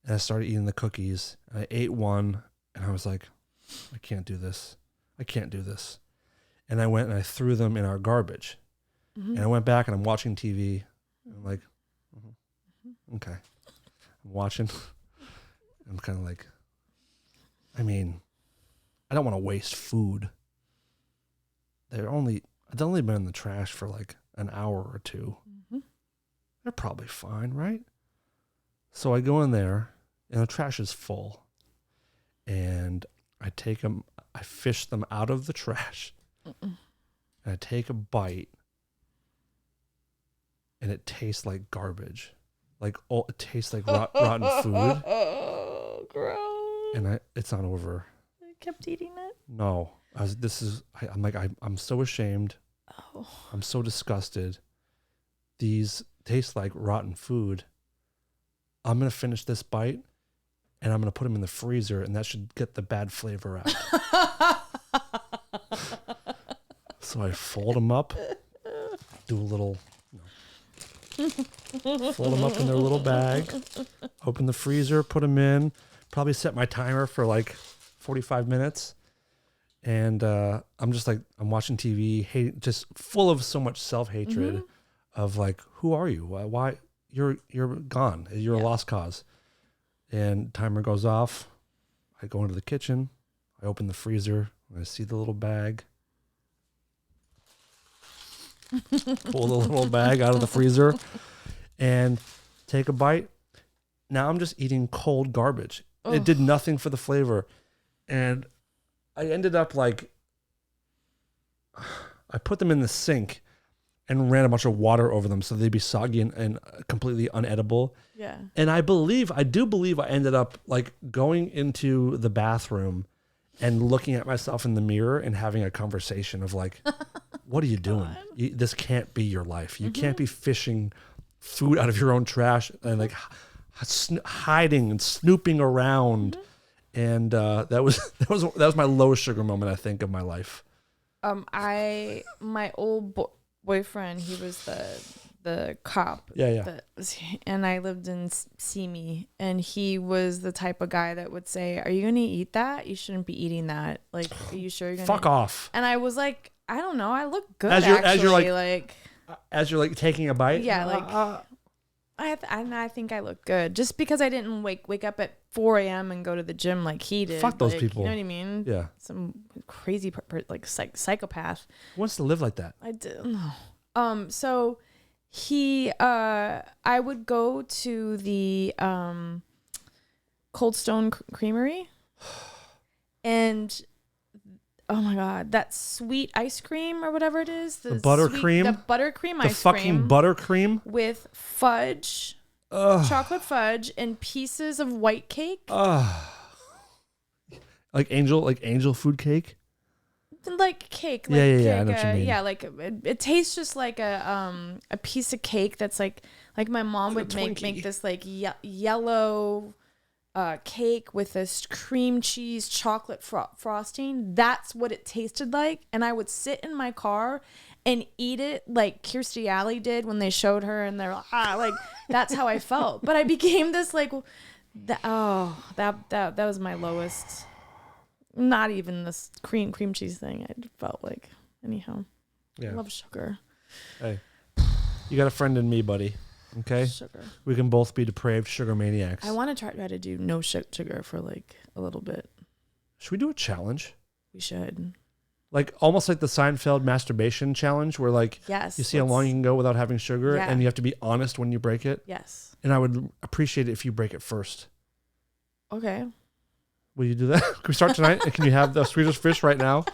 and I started eating the cookies and I ate one and I was like, I can't do this. I can't do this. And I went and I threw them in our garbage. Mm-hmm. And I went back and I'm watching TV. And I'm like, okay. I'm watching. I'm kind of like, I mean, I don't want to waste food. They've only been in the trash for like an hour or 2. Mm-hmm. They're probably fine, right? So I go in there and the trash is full. And I take them, I fish them out of the trash. And I take a bite. And it tastes like garbage. Like, it tastes like rotten food. Oh, gross. And it's not over. I kept eating it. No. I'm so ashamed. Oh. I'm so disgusted. These taste like rotten food. I'm going to finish this bite and I'm going to put them in the freezer, and that should get the bad flavor out. So I fold them up, do a little, fold them up in their little bag, open the freezer, put them in, probably set my timer for like 45 minutes. And I'm just like, I'm watching TV, just full of so much self-hatred of like, who are you? Why you're gone. You're a lost cause. And timer goes off. I go into the kitchen. I open the freezer. I see the little bag. Pull the little bag out of the freezer and take a bite. Now I'm just eating cold garbage. Ugh. It did nothing for the flavor. And I ended up like, I put them in the sink and ran a bunch of water over them so they'd be soggy and completely unedible. Yeah. And I do believe I ended up like going into the bathroom and looking at myself in the mirror and having a conversation of like, what are you doing? This can't be your life. You can't be fishing food out of your own trash and like hiding and snooping around. And that was my lowest sugar moment, I think, of my life. My old boyfriend, he was the cop. Yeah. And I lived in Simi, and he was the type of guy that would say, "Are you gonna eat that? You shouldn't be eating that. Like, are you sure you're gonna fuck off?" And I was like, I don't know. I look good as you're like taking a bite. Yeah, like. I think I look good just because I didn't wake up at 4 a.m. and go to the gym like he did. Fuck those people. You know what I mean? Yeah. Some crazy like psychopath. Who wants to live like that? I do. No. So I would go to the Cold Stone Creamery, and oh my God, that sweet ice cream or whatever it is. The buttercream? The buttercream ice cream. The cream. fucking buttercream? With fudge, chocolate fudge, and pieces of white cake. Like angel food cake? Like cake. Like yeah. I know what you mean. Yeah, like it tastes just like a piece of cake that's like my mom would make this like yellow cake with this cream cheese chocolate frosting. That's what it tasted like, and I would sit in my car and eat it like Kirstie Alley did when they showed her, and they're like that's how I felt. But I became this like that was my lowest. Not even this cream cheese thing. I felt like anyhow. Yeah. I love sugar. Hey, you got a friend in me, buddy. Okay, sugar. We can both be depraved sugar maniacs. I want to try to do no sugar for like a little bit. Should we do a challenge? We should. Like almost like the Seinfeld masturbation challenge, where like you see how long you can go without having sugar, and you have to be honest when you break it. Yes. And I would appreciate it if you break it first. Okay. Will you do that? Can we start tonight? And can you have the Swedish fish right now?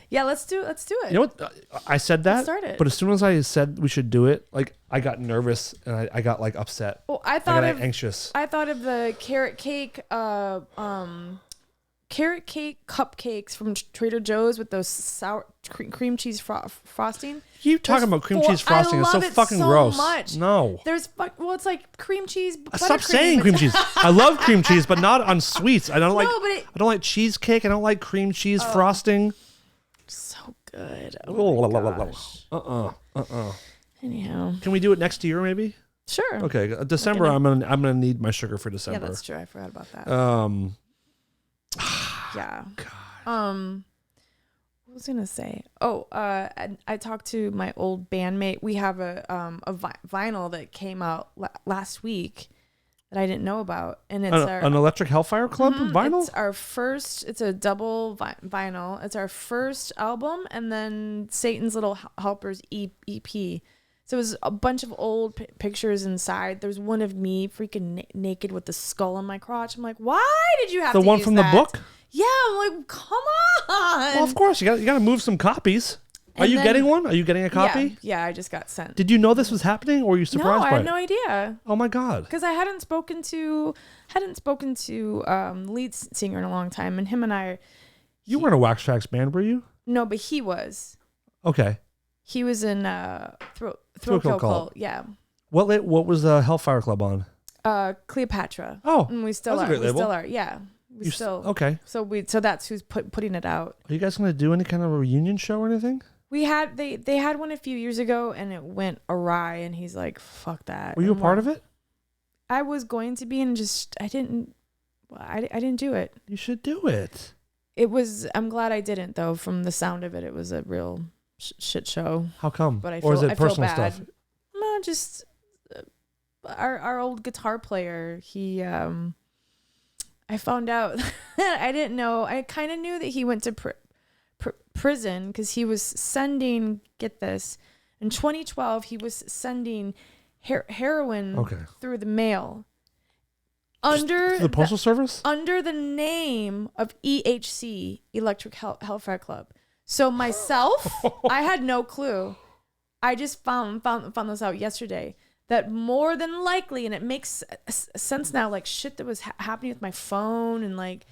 Yeah, let's do it. You know what? I said that, start it. But as soon as I said we should do it, like I got nervous and I got like upset. Well, I got anxious. I thought of the carrot cake cupcakes from Trader Joe's with those sour cream cheese frosting. You talking about cream cheese frosting? It's so fucking gross. Much. No. It's like cream cheese. Stop saying cream cheese. I love cream cheese, but not on sweets. I don't like cheesecake. I don't like cream cheese frosting. So good. Oh my gosh. Anyhow, can we do it next year maybe? Sure. Okay, December. I'm gonna need my sugar for December. Yeah, that's true. I forgot about that. Yeah. God. What was I gonna say? I talked to my old bandmate. We have a vinyl that came out last week that I didn't know about, and it's an Electric Hellfire Club vinyl. It's our first. It's a double vinyl. It's our first album, and then Satan's Little Helpers EP. So it was a bunch of old pictures inside. There's one of me freaking naked with the skull on my crotch. I'm like, why did you have the to one use from that? the book? Yeah, I'm like, come on. Well, of course, you got to move some copies. Are you getting one? Are you getting a copy? Yeah, I just got sent. Did you know this was happening, or were you surprised by it? No, I had no idea. Oh my God! Because I hadn't spoken to the lead singer in a long time, and him and I. You weren't a Wax Trax band, were you? No, but he was. Okay. He was in Throat Kill Cult. Yeah. What was the Hellfire Club on? Cleopatra. Oh, and we still that's are. a great We still label. are. Yeah, we still. Okay. So that's who's putting it out. Are you guys going to do any kind of a reunion show or anything? We had they had one a few years ago and it went awry and he's like, fuck that. Were you a part of it? I was going to be and just I didn't do it. You should do it. I'm glad I didn't though. From the sound of it, it was a real shit show. How come? But or is it I feel personal bad. stuff? No, just our old guitar player. He I found out I didn't know. I kind of knew that he went to prison because he was sending. Get this, in 2012 he was sending heroin through the mail. Under the postal service? Under the name of EHC, Electric Hellfire Club. So myself, I had no clue. I just found this out yesterday. That more than likely, and it makes sense now, like shit that was happening with my phone, and like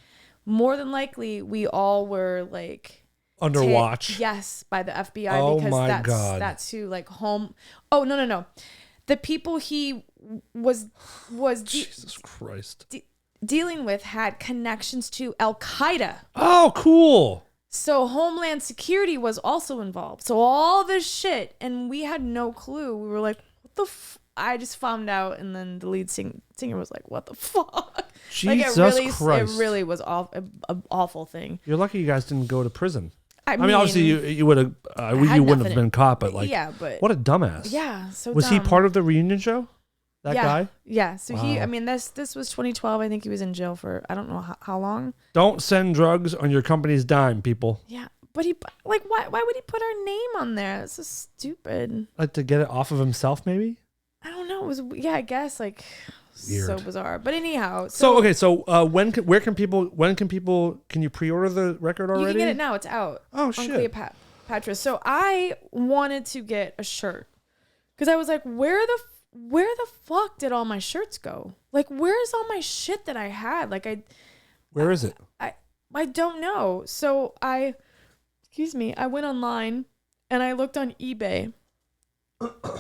more than likely, we all were like under watch. Yes, by the FBI because that's who like home. Oh no. The people he was Jesus Christ dealing with had connections to Al Qaeda. Oh, cool. So Homeland Security was also involved. So all this shit, and we had no clue. We were like, what the I just found out, and then the lead singer was like, what the fuck? Jesus Christ. It really was an awful thing. You're lucky you guys didn't go to prison. I mean obviously you would have, you wouldn't have been caught, but like, but what a dumbass. Yeah, so was dumb. he part of the reunion show? That guy? Yeah. So wow. This was 2012. I think he was in jail for I don't know how long. Don't send drugs on your company's dime, people. Yeah, but he like why would he put our name on there? It's so stupid. Like to get it off of himself, maybe. I don't know. It was I guess like weird. So bizarre. But anyhow, so when can you pre-order the record already? You can get it now. It's out. Oh on shit. Cleopatra. So I wanted to get a shirt because I was like, where the fuck did all my shirts go? Like, where's all my shit that I had? Like where is it? I don't know. So I went online and I looked on eBay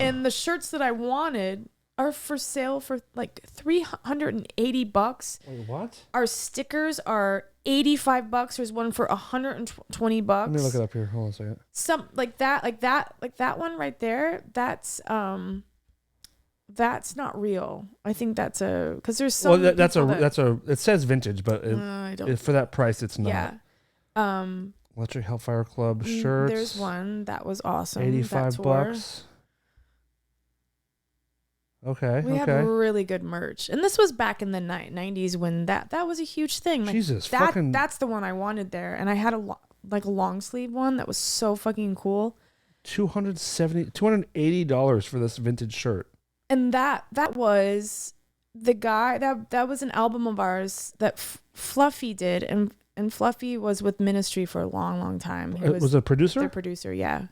and the shirts that I wanted are for sale for like $380. Wait, what? Our stickers are $85. There's one for $120. Let me look it up here. Hold on a second. Some like that one right there. That's not real. I think that's because there's some. Well, it says vintage, but for that price, it's not. Yeah. Electric Hellfire Club shirts. There's one that was awesome. $85. Okay. We have really good merch, and this was back in the 90s when that was a huge thing. Like, Jesus, that's the one I wanted there, and I had a long sleeve one that was so fucking cool. $280 for this vintage shirt. And that was the guy that was an album of ours that Fluffy did, and Fluffy was with Ministry for a long time. He was a producer? Their producer, yeah.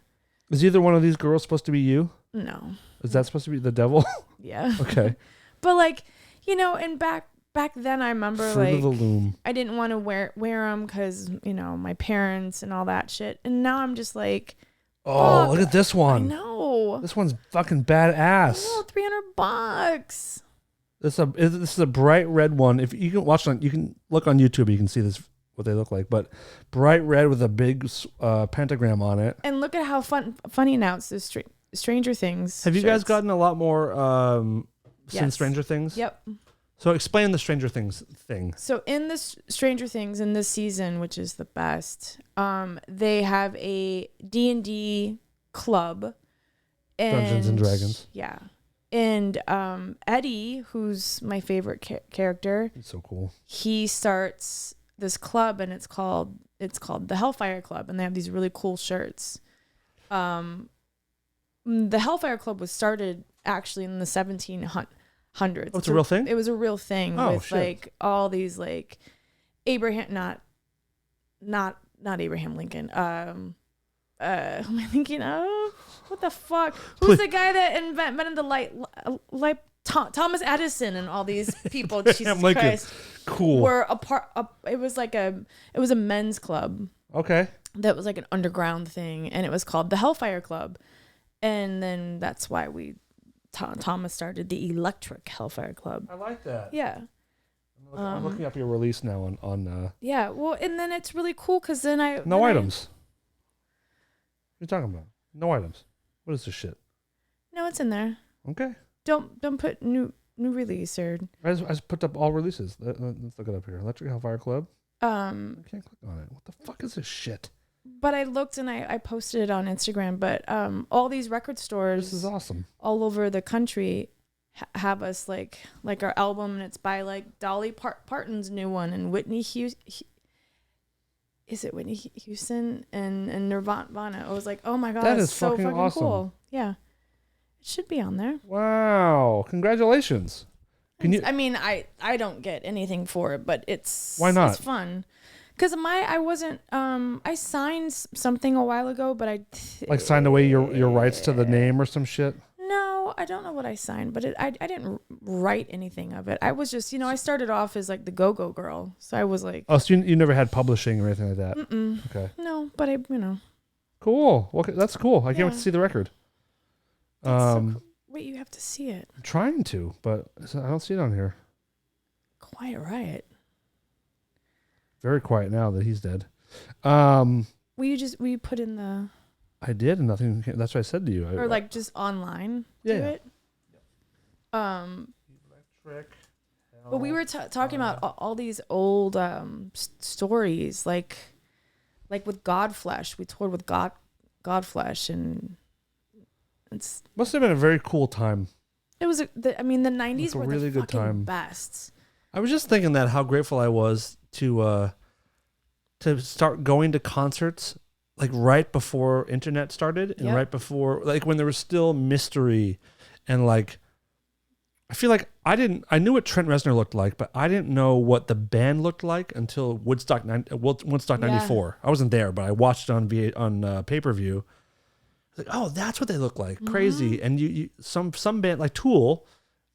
Is either one of these girls supposed to be you? No. Is that supposed to be the devil? Yeah. Okay. But like, and back then I remember Fruit of the Loom. I didn't want to wear them because, my parents and all that shit. And now I'm just like, oh, look at this one. I know. This one's fucking badass. Oh, $300. This is a bright red one. If you can watch you can look on YouTube. You can see this what they look like. But bright red with a big pentagram on it. And look at how funny now it's this Stranger Things. Have you guys gotten a lot more since Stranger Things? Yep. So explain the Stranger Things thing. So in this Stranger Things in this season, which is the best, they have a D&D club. Dungeons and Dragons. Yeah. And Eddie, who's my favorite character. He's so cool. He starts this club and it's called the Hellfire Club, and they have these really cool shirts. The Hellfire Club was started actually in the 1700s. Oh, it's a real thing? It was a real thing with shit. Like all these like Abraham, not Abraham Lincoln. Who am I thinking of? What the fuck? Who's the guy that invented the light? Thomas Edison and all these people. Jesus Christ. Cool. Were a part. It was a men's club. Okay. That was like an underground thing, and it was called the Hellfire Club, and then that's why we Thomas started the Electric Hellfire Club. I like that. Yeah. I'm looking up your release now on Yeah. Well, and then it's really cool because then I no items. What are you talking about? No items. What is this shit? No, it's in there. Okay. Don't put new release or. I just put up all releases. Let's look it up here. Electric Hellfire Club. I can't click on it. What the fuck is this shit? But I looked and I posted it on Instagram. But all these record stores. This is awesome. All over the country have us like our album, and it's by like Dolly Parton's new one and Whitney Houston. Is it Whitney Houston and Nirvana? I was like, oh my god, that is is so fucking awesome. Cool. Yeah, it should be on there. Wow! Congratulations. Can you? I mean, I don't get anything for it, but it's why not? It's fun. Because I signed something a while ago, but I signed away your rights to the name or some shit. No, I don't know what I signed, but I didn't write anything of it. I was just, I started off as like the go-go girl. So I was like... Oh, so you never had publishing or anything like that? Mm-mm. Okay. No, but Cool. Well, that's cool. I can't wait to see the record. So cool. Wait, you have to see it. I'm trying to, but I don't see it on here. Quiet Riot. Very quiet now that he's dead. Will you put in the... I did, and nothing. That's what I said to you. Or like just online. Yeah. Do it. Electric. But we were talking about all these old stories, like with Godflesh. We toured with Godflesh, and it's must have been a very cool time. It was. The 90s were really the good fucking time. best. I was just thinking that how grateful I was to start going to concerts. Like right before internet started and right before, like when there was still mystery and like, I feel like I knew what Trent Reznor looked like, but I didn't know what the band looked like until Woodstock 94. I wasn't there, but I watched it on pay-per-view. Like, oh, that's what they look like. Mm-hmm. Crazy. And you some band like Tool,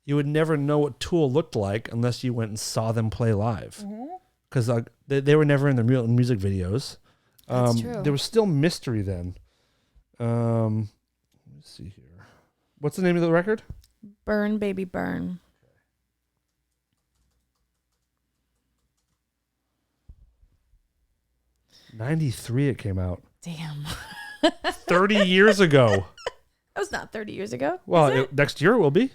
you would never know what Tool looked like unless you went and saw them play live. Because they were never in their music videos. That's true. There was still mystery then. Let me see here. What's the name of the record? Burn, Baby, Burn. 93 it came out. Damn. 30 years ago. That was not 30 years ago. Well, next year it will be.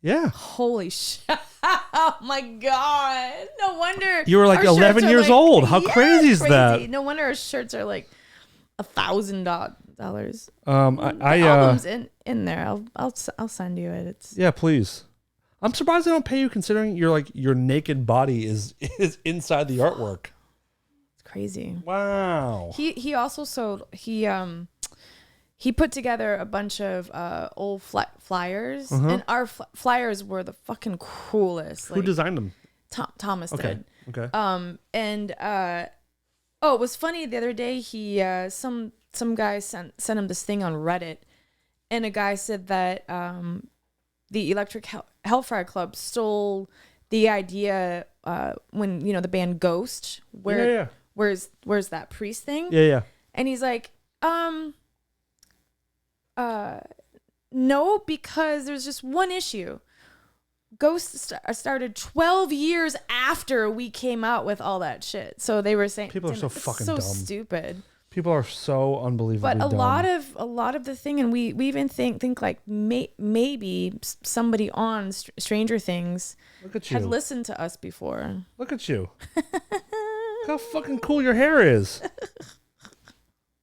Yeah. Holy shit. Oh my God. No wonder. You were like 11 years old. How crazy is that? No wonder our shirts are like $1,000. The album's in there. I'll send you it. Yeah, please. I'm surprised they don't pay you considering your naked body is inside the artwork. It's crazy. Wow. He also sold he put together a bunch of old flyers, and our flyers were the fucking coolest. Who designed them? Thomas did. Okay. It was funny the other day. He some guy sent him this thing on Reddit, and a guy said that the Electric Hellfire Club stole the idea when the band Ghost, where's that priest thing? Yeah. And he's like, no, because there's just one issue. Ghost started 12 years after we came out with all that shit. So they were saying people are so fucking so dumb. Stupid. People are so unbelievably dumb. But a lot of the thing, and we even think like maybe somebody on Stranger Things had listened to us before. Look at you. Look how fucking cool your hair is.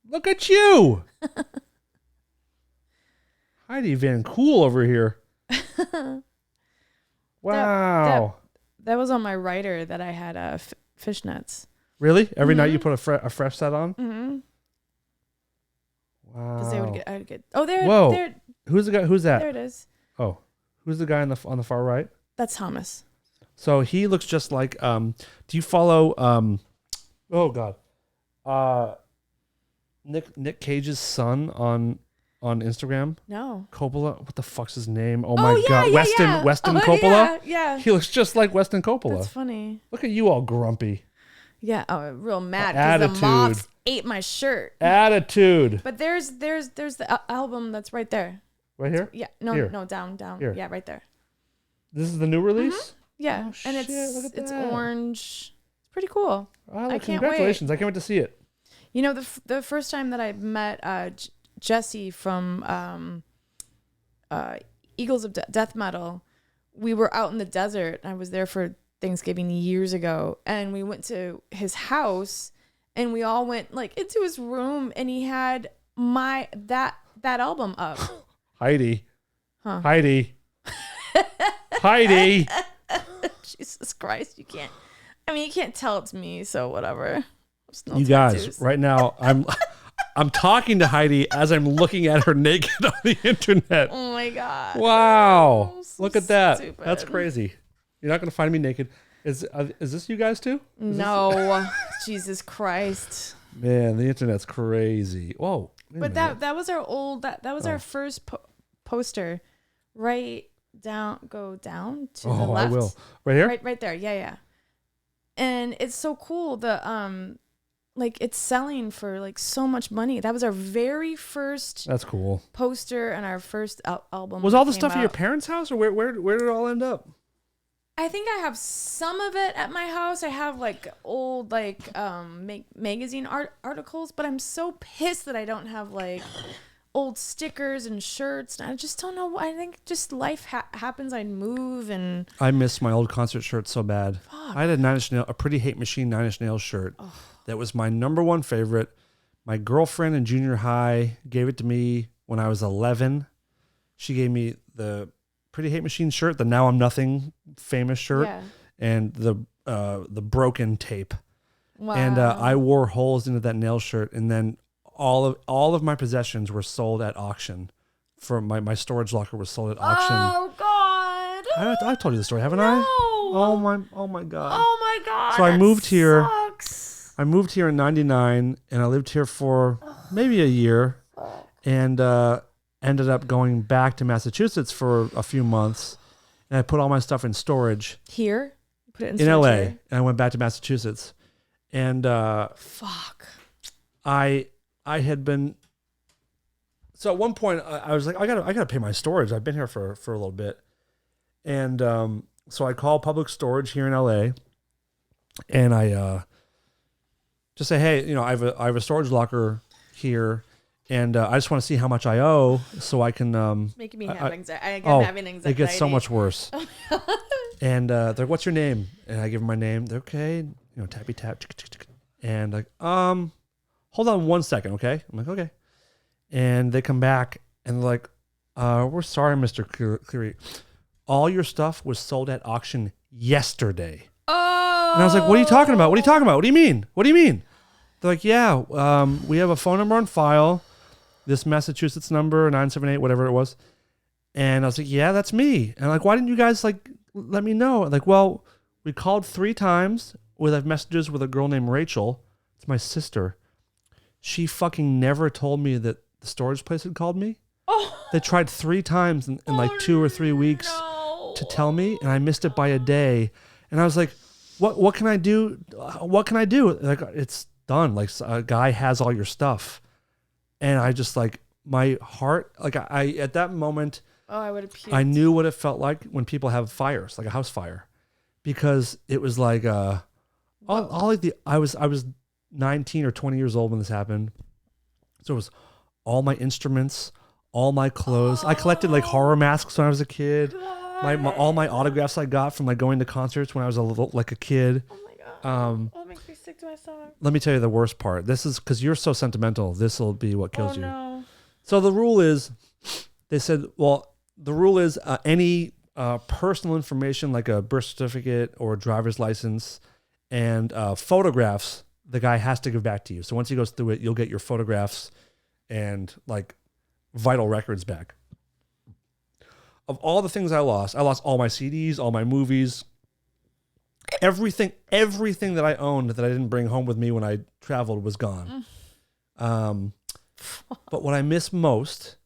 Look at you. Heidi Van Cool over here. Wow. That was on my writer that I had fishnets. Really? Every night you put a fresh set on? Mm-hmm. Wow. Because I would get. Oh, there. Whoa. There, who's the guy? Who's that? There it is. Oh, who's the guy on the far right? That's Thomas. So he looks just like. Do you follow? Oh God. Nick Cage's son on Instagram? No. Coppola? What the fuck's his name? Oh my God. Yeah. Weston Coppola? Yeah. He looks just like Weston Coppola. That's funny. Look at you all grumpy. Yeah, real mad because the moths ate my shirt. Attitude. But there's the album that's right there. Right here? Yeah. No, Here. no, down. Here. Yeah, right there. This is the new release? Yeah. Oh, and shit, look at it's that. orange. It's pretty cool. Oh, I look, can't congratulations. wait. I can't wait to see it. You know, the first time that I met Jesse from Eagles of Death Metal, we were out in the desert. I was there for Thanksgiving years ago, and we went to his house, and we all went like into his room, and he had that album up. Heidi. Huh. Heidi. Heidi. Jesus Christ, you can't tell it's me, so whatever. No You tattoos. guys, right now I'm talking to Heidi as I'm looking at her naked on the internet. Oh my God. Wow. So Look at that. stupid. That's crazy. You're not going to find me naked. Is this you guys too? No. Jesus Christ. Man, the internet's crazy. Whoa. Wait a But minute. that was our old that was our first poster. Go down to the Oh, left. I will. Right here? Right there. Yeah. And it's so cool. Like it's selling for like so much money. That was our very first That's cool. poster and our first album. Was that all the came stuff at your out. parents' house, or where did it all end up? I think I have some of it at my house. I have like old magazine articles, but I'm so pissed that I don't have like old stickers and shirts. I just don't know. I think just life happens. I move and I miss my old concert shirt so bad. Fuck. I had a Pretty Hate Machine 9 Inch Nails shirt. That was my number one favorite. My girlfriend in junior high gave it to me when I was 11. She gave me the Pretty Hate Machine shirt, the Now I'm Nothing famous shirt, yeah. and the broken tape. Wow. And I wore holes into that nail shirt, and then all of my possessions were sold at auction. For my storage locker was sold at auction. Oh God. I've told you the story, haven't No. I? Oh my god. Oh my God. So I that moved here. sucks. I moved here in '99, and I lived here for maybe a year, and ended up going back to Massachusetts for a few months, and I put all my stuff in storage Here. Put it in in LA, storage here. and I went back to Massachusetts, and Fuck. I had been. So at one point, I was like, I gotta pay my storage. I've been here for a little bit, and so I called Public Storage here in LA, and I just say, hey, I have a storage locker here, and I just want to see how much I owe, so I can. Making me have anxiety. Oh, I'm having anxiety. it gets so much worse. And they're like, what's your name? And I give them my name. They're okay. Tappy tap. And like, hold on 1 second, okay? I'm like, okay. And they come back and they're like, we're sorry, Mr. Cleary. All your stuff was sold at auction yesterday. Oh. And I was like, what are you talking about? What are you talking about? What do you mean? What do you mean? They're like, yeah, we have a phone number on file, this Massachusetts number, 978, whatever it was. And I was like, yeah, that's me. And I'm like, why didn't you guys let me know? Like, well, we called 3 times. We have messages with a girl named Rachel. It's my sister. She fucking never told me that the storage place had called me. Oh. They tried 3 times in like 2 or 3 weeks to tell me, and I missed it by a day. And I was like, what can I do? What can I do? Like, it's done. Like, a guy has all your stuff. And I just like, my heart, like I at that moment, I would have puked. I knew what it felt like when people have fires, like a house fire, because it was like, I was 19 or 20 years old when this happened. So it was all my instruments, all my clothes. I collected like horror masks when I was a kid. All my autographs I got from like going to concerts when I was a kid. Oh my God. That makes me sick to my stomach. Let me tell you the worst part. This is because you're so sentimental. This will be what kills you. No. So the rule is, they said, any personal information like a birth certificate or a driver's license and photographs, the guy has to give back to you. So once he goes through it, you'll get your photographs and like vital records back. Of all the things I lost all my CDs, all my movies, everything that I owned that I didn't bring home with me when I traveled was gone. But what I miss most,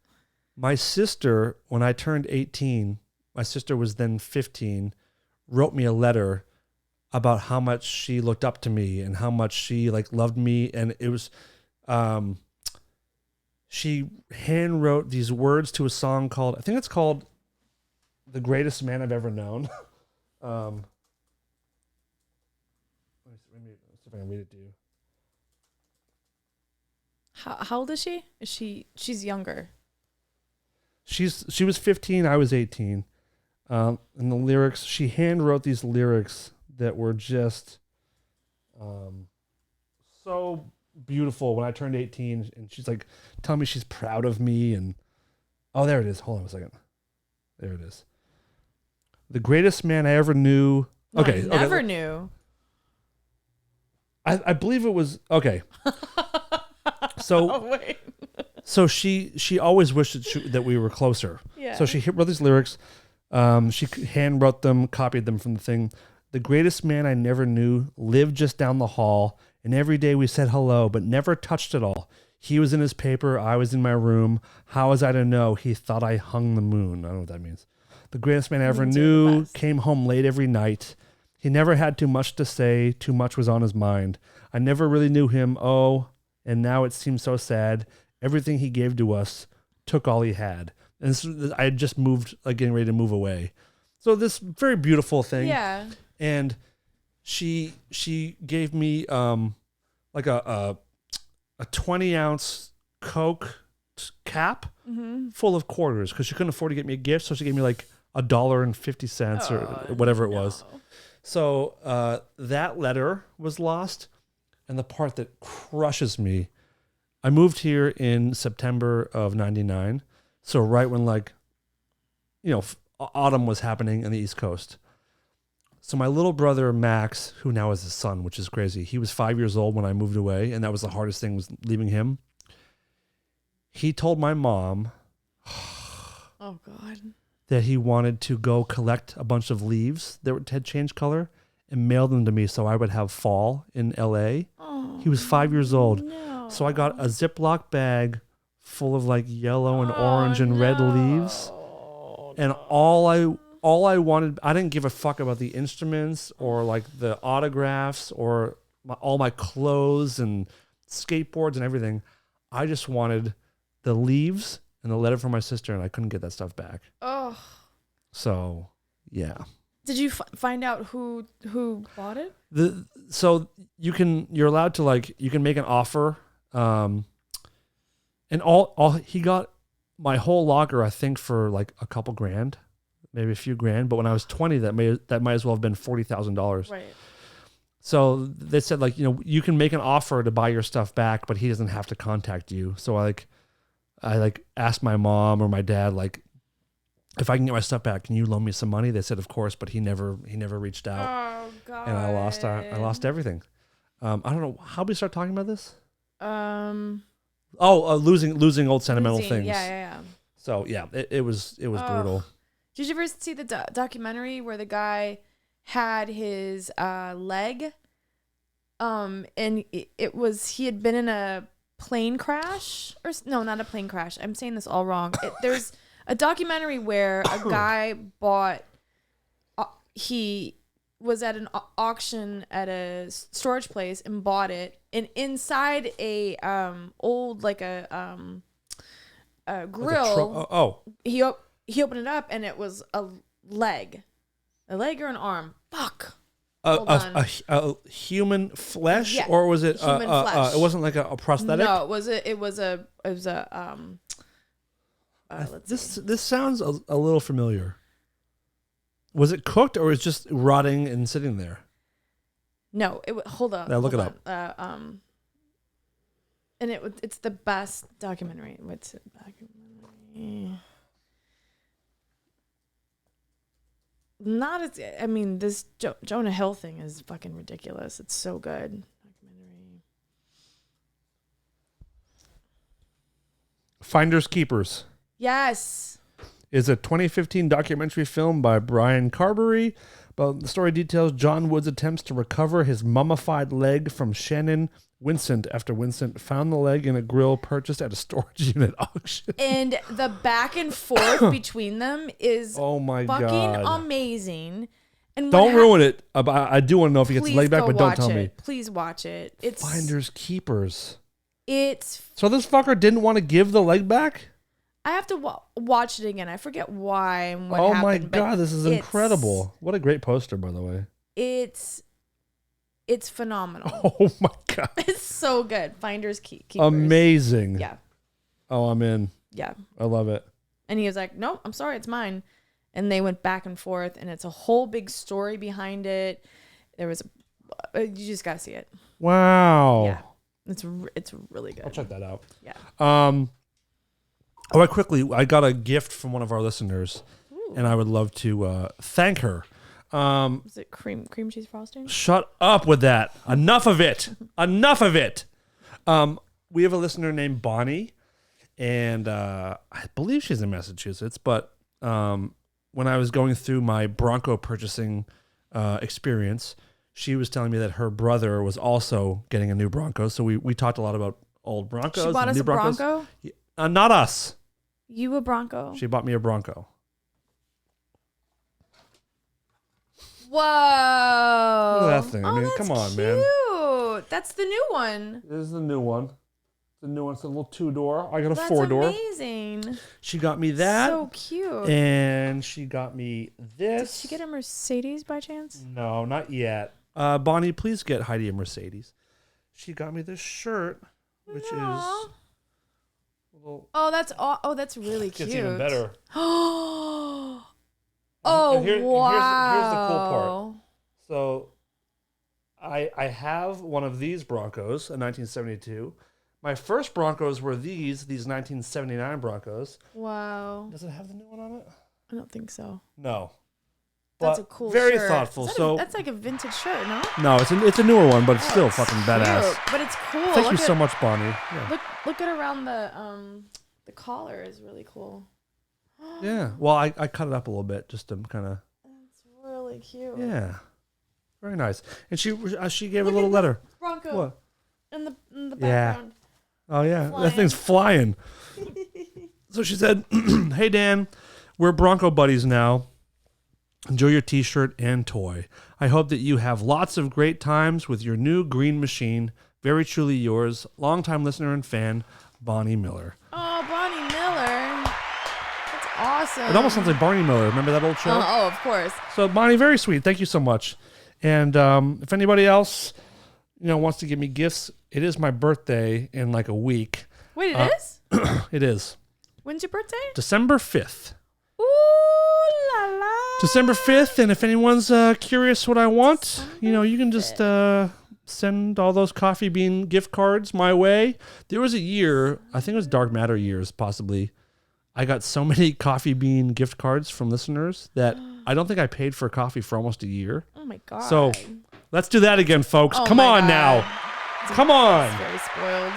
my sister, when I turned 18, my sister was then 15, wrote me a letter about how much she looked up to me and how much she like loved me. And it was, she hand wrote these words to a song called, I think it's called "The Greatest Man I've Ever Known." Let me see if I can read it to you. How old is she? She's younger. She was 15, I was 18. And the lyrics, she hand wrote these lyrics that were just so beautiful when I turned 18, and she's like telling me she's proud of me, and oh, there it is. Hold on a second. There it is. The greatest man I ever knew. Okay. Never knew. I believe it was okay. So Oh, wait. So she always wished that we were closer. Yeah. So she wrote these lyrics. She hand wrote them, copied them from the thing. The greatest man I never knew lived just down the hall, and every day we said hello, but never touched it all. He was in his paper, I was in my room. How was I to know? He thought I hung the moon. I don't know what that means. The greatest man I ever knew came home late every night. He never had too much to say. Too much was on his mind. I never really knew him. Oh, and now it seems so sad. Everything he gave to us took all he had. And I had just moved, like getting ready to move away. So this very beautiful thing. Yeah. And she gave me like a 20-ounce Coke cap full of quarters because she couldn't afford to get me a gift. So she gave me like $1.50 or whatever it was. So that letter was lost. And the part that crushes me, I moved here in September of 99. So right when autumn was happening in the East Coast. So my little brother, Max, who now is his son, which is crazy. He was 5 years old when I moved away. And that was the hardest thing, was leaving him. He told my mom Oh, God. that he wanted to go collect a bunch of leaves that had changed color and mail them to me so I would have fall in LA. Oh, He was 5 years old. no. So I got a Ziploc bag full of like yellow and orange and red leaves. And all I wanted, I didn't give a fuck about the instruments or like the autographs or all my clothes and skateboards and everything. I just wanted the leaves and the letter from my sister, and I couldn't get that stuff back. Oh. So, yeah. Did you find out who bought it? So you're allowed to you can make an offer, and all he got my whole locker, I think, for like a couple grand, maybe a few grand. But when I was 20, that might as well have been $40,000. Right. So they said you can make an offer to buy your stuff back, but he doesn't have to contact you. So I asked my mom or my dad if I can get my stuff back, can you loan me some money? They said of course, but he never reached out. Oh, God. And I lost everything. I don't know how we start talking about this. Losing old sentimental things. Yeah. So yeah, it was brutal. Did you ever see the documentary where the guy had his leg, and he had been in a plane crash, or no, not a plane crash. I'm saying this all wrong. There's a documentary where a guy bought. He was at an auction at a storage place and bought it, and inside a old a grill. He opened it up and it was a leg or an arm. Fuck. A human flesh, Yeah, or was it human flesh. it wasn't like a prosthetic? No, it was a this sounds a little familiar. Was it cooked or was it just rotting and sitting there? No, hold on. Now look it up. And it's the best documentary. What's it? Documentary. Not as, I mean, this Jonah Hill thing is fucking ridiculous. It's so good. Documentary. Finders Keepers. Yes. Is a 2015 documentary film by Brian Carberry. But the story details John Wood's attempts to recover his mummified leg from Shannon Vincent after Vincent found the leg in a grill purchased at a storage unit auction. And the back and forth between them is oh my fucking God. amazing. And don't ruin it. I do want to know if he gets the leg back, but don't tell me. Please watch it. It's Finders Keepers. So this fucker didn't want to give the leg back? I have to watch it again. I forget why and what Oh happened. my God, this is incredible. What a great poster, by the way. It's phenomenal. Oh my God. It's so good. Finders keepers. Amazing. Yeah. Oh, I'm in. Yeah. I love it. And he was like, "No, I'm sorry, it's mine." And they went back and forth, and it's a whole big story behind it. There was you just gotta see it. Wow. Yeah, it's really good. I'll check that out. Yeah. Oh, I got a gift from one of our listeners, and I would love to thank her. Is it cream cheese frosting? Shut up with that. Enough of it. Enough of it. We have a listener named Bonnie, and I believe she's in Massachusetts, but when I was going through my Bronco purchasing experience, she was telling me that her brother was also getting a new Bronco. So we talked a lot about old Broncos. She bought and us new a Broncos. Bronco? Not us. You a Bronco? She bought me a Bronco. Whoa. Look at that thing. I mean, that's come on, cute. man. That's the new one. This is the new one. The new one. It's a little 2-door. I got a That's 4-door. amazing. She got me that. So cute. And she got me this. Did she get a Mercedes by chance? No, not yet. Bonnie, please get Heidi a Mercedes. She got me this shirt, which is a little. Oh, that's really cute. It's even better. Oh, wow. Here's wow. the cool part. So I have one of these Broncos, a 1972. My first Broncos were these 1979 Broncos. Wow. Does it have the new one on it? I don't think so. No. That's But a cool very shirt. thoughtful. That's like a vintage shirt, no? No, it's a newer one, but it's still it's fucking badass. cute, but it's cool. Thank you so much, Bonnie. Yeah. Look at around the collar is really cool. Yeah. Well, I cut it up a little bit just to kind of. It's really cute. Yeah. Very nice. And she gave a little letter. Bronco. What? In the Yeah. background. Oh yeah, Flying. that thing's flying. So she said, "Hey Dan, we're Bronco buddies now. Enjoy your T-shirt and toy. I hope that you have lots of great times with your new green machine. Very truly yours, longtime listener and fan, Bonnie Miller." Oh, Bonnie Miller. That's awesome. It almost sounds like Barney Miller. Remember that old show? Oh, of course. So Bonnie, very sweet. Thank you so much. And if anybody else, wants to give me gifts, it is my birthday in like a week. Wait, it is? It is When's your birthday? December 5th. Ooh la la. December 5th, and if anyone's curious what I want, you can just send all those coffee bean gift cards my way. There was a year, I think it was Dark Matter years, possibly. I got so many coffee bean gift cards from listeners that I don't think I paid for coffee for almost a year. Oh my god. So let's do that again, folks. Oh Come my on God. now. Come on. It's very spoiled.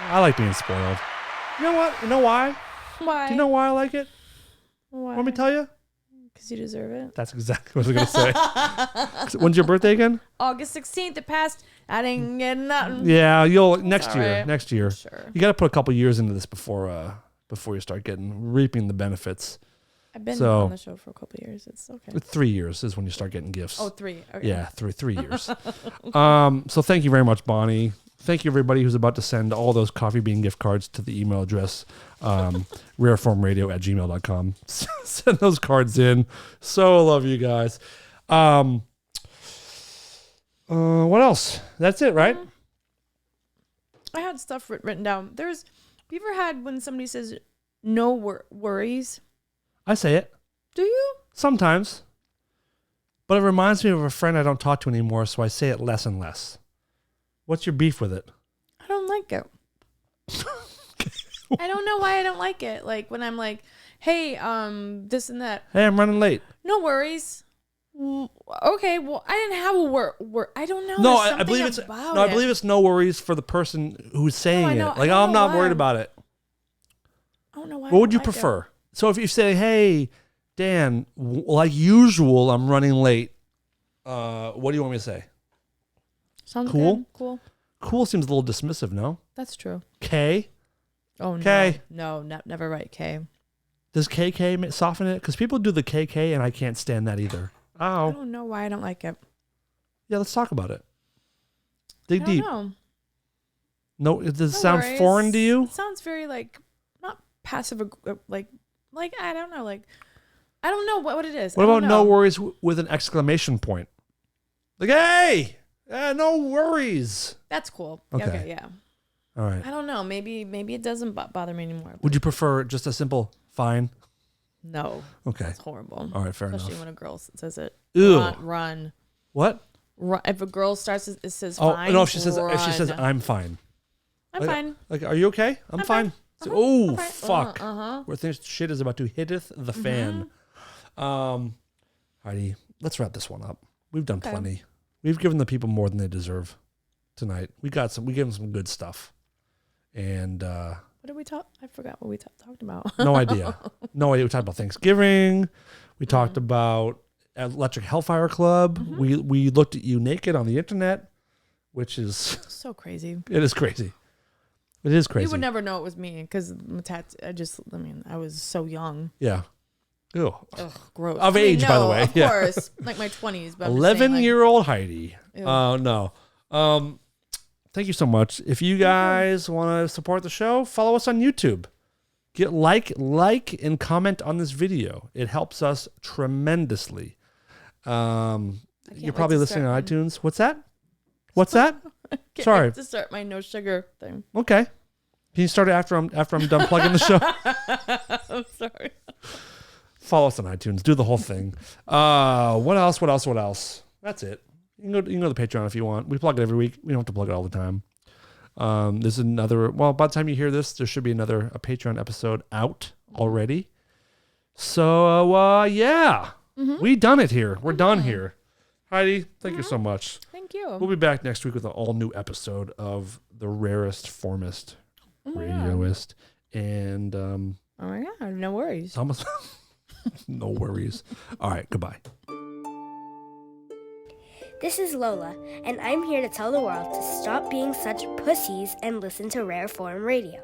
I like being spoiled. You know what? You know why? Why? Do you know why I like it? Why? Want me to tell you? Because you deserve it. That's exactly what I was going to say. When's your birthday again? August 16th. It passed. I didn't get nothing. Yeah, you'll next all year. right. Next year. Sure. You got to put a couple years into this before you start reaping the benefits. I've been So- on the show for a couple of years. It's okay. 3 years is when you start getting gifts. Oh, 3. Okay. Yeah, 3 years. So thank you very much, Bonnie. Thank you, everybody who's about to send all those coffee bean gift cards to the email address, rareformradio@gmail.com. Send those cards in. So love you guys. What else? That's it, right? I had stuff written down. Have you ever had when somebody says no worries? I say it Do you? sometimes, but it reminds me of a friend I don't talk to anymore, so I say it less and less. What's your beef with it? I don't like it. I don't know why I don't like it. Like when I'm like, hey, this and that. Hey, I'm running late. No worries. Okay, well, I didn't have a I don't know. No, There's I believe it's something about no. I it. belive it's no worries for the person who's saying I it. know- I Like, don't oh, I'm know not why. worried about it. I don't know why. What would you prefer? So if you say, "Hey, Dan, like usual, I'm running late," what do you want me to say? Sounds Cool? good. Cool. Cool seems a little dismissive, no? That's true. K? Oh K. no, never write K. Does KK soften it? Because people do the KK, and I can't stand that either. I Oh, don't know why I don't like it. yeah. Let's talk about it. Dig I don't deep. know. No, does it No sound worries. foreign to you? It sounds very like not passive, like I don't know, like I don't know what it is. What I don't about no know. worries with an exclamation point? Like, hey, no worries. That's cool. Okay. Okay, yeah. All right. I don't know. Maybe it doesn't bother me anymore. Would you prefer just a simple fine? No. Okay. It's horrible. All right, fair Especially enough. when a girl says it. Ew. Run. What? Run. If a girl starts, it says Oh fine. no! If she says run. I'm fine. I'm Like- fine. Like, are you okay? I'm fine. So- oh I'm fine. fuck! Uh-huh. Where things shit is about to hitteth the fan. Heidi, let's wrap this one up. We've done plenty. We've given the people more than they deserve tonight. We gave them some good stuff, and What did we talk? I forgot what we talked about. no idea. No idea. We talked about Thanksgiving. We talked about Electric Hellfire Club. We looked at you naked on the internet, which is So crazy. it is crazy. It is crazy. You would never know it was me because I was so young. Yeah. Ew. Ugh, gross. Of age, by the way. Of Yeah. course. Like my 20s. But 11-year-old Heidi. Ew. No. Thank you so much. If you guys want to support the show, follow us on YouTube. Get like and comment on this video. It helps us tremendously. You're probably listening on iTunes. What's that? What's that? Sorry. To start my no sugar thing. Okay. Can you start it after I'm done plugging the show? I'm sorry. Follow us on iTunes. Do the whole thing. What else? That's it. You can go to the Patreon if you want. We plug it every week. We don't have to plug it all the time. There's another. Well, by the time you hear this, there should be another Patreon episode out already. So yeah, we done it here. We're done here. Heidi, thank you so much. Thank you. We'll be back next week with an all new episode of the rarest, formest, radioist, and Oh my God. No worries. almost no worries. All right, goodbye. This is Lola, and I'm here to tell the world to stop being such pussies and listen to Rare Form Radio.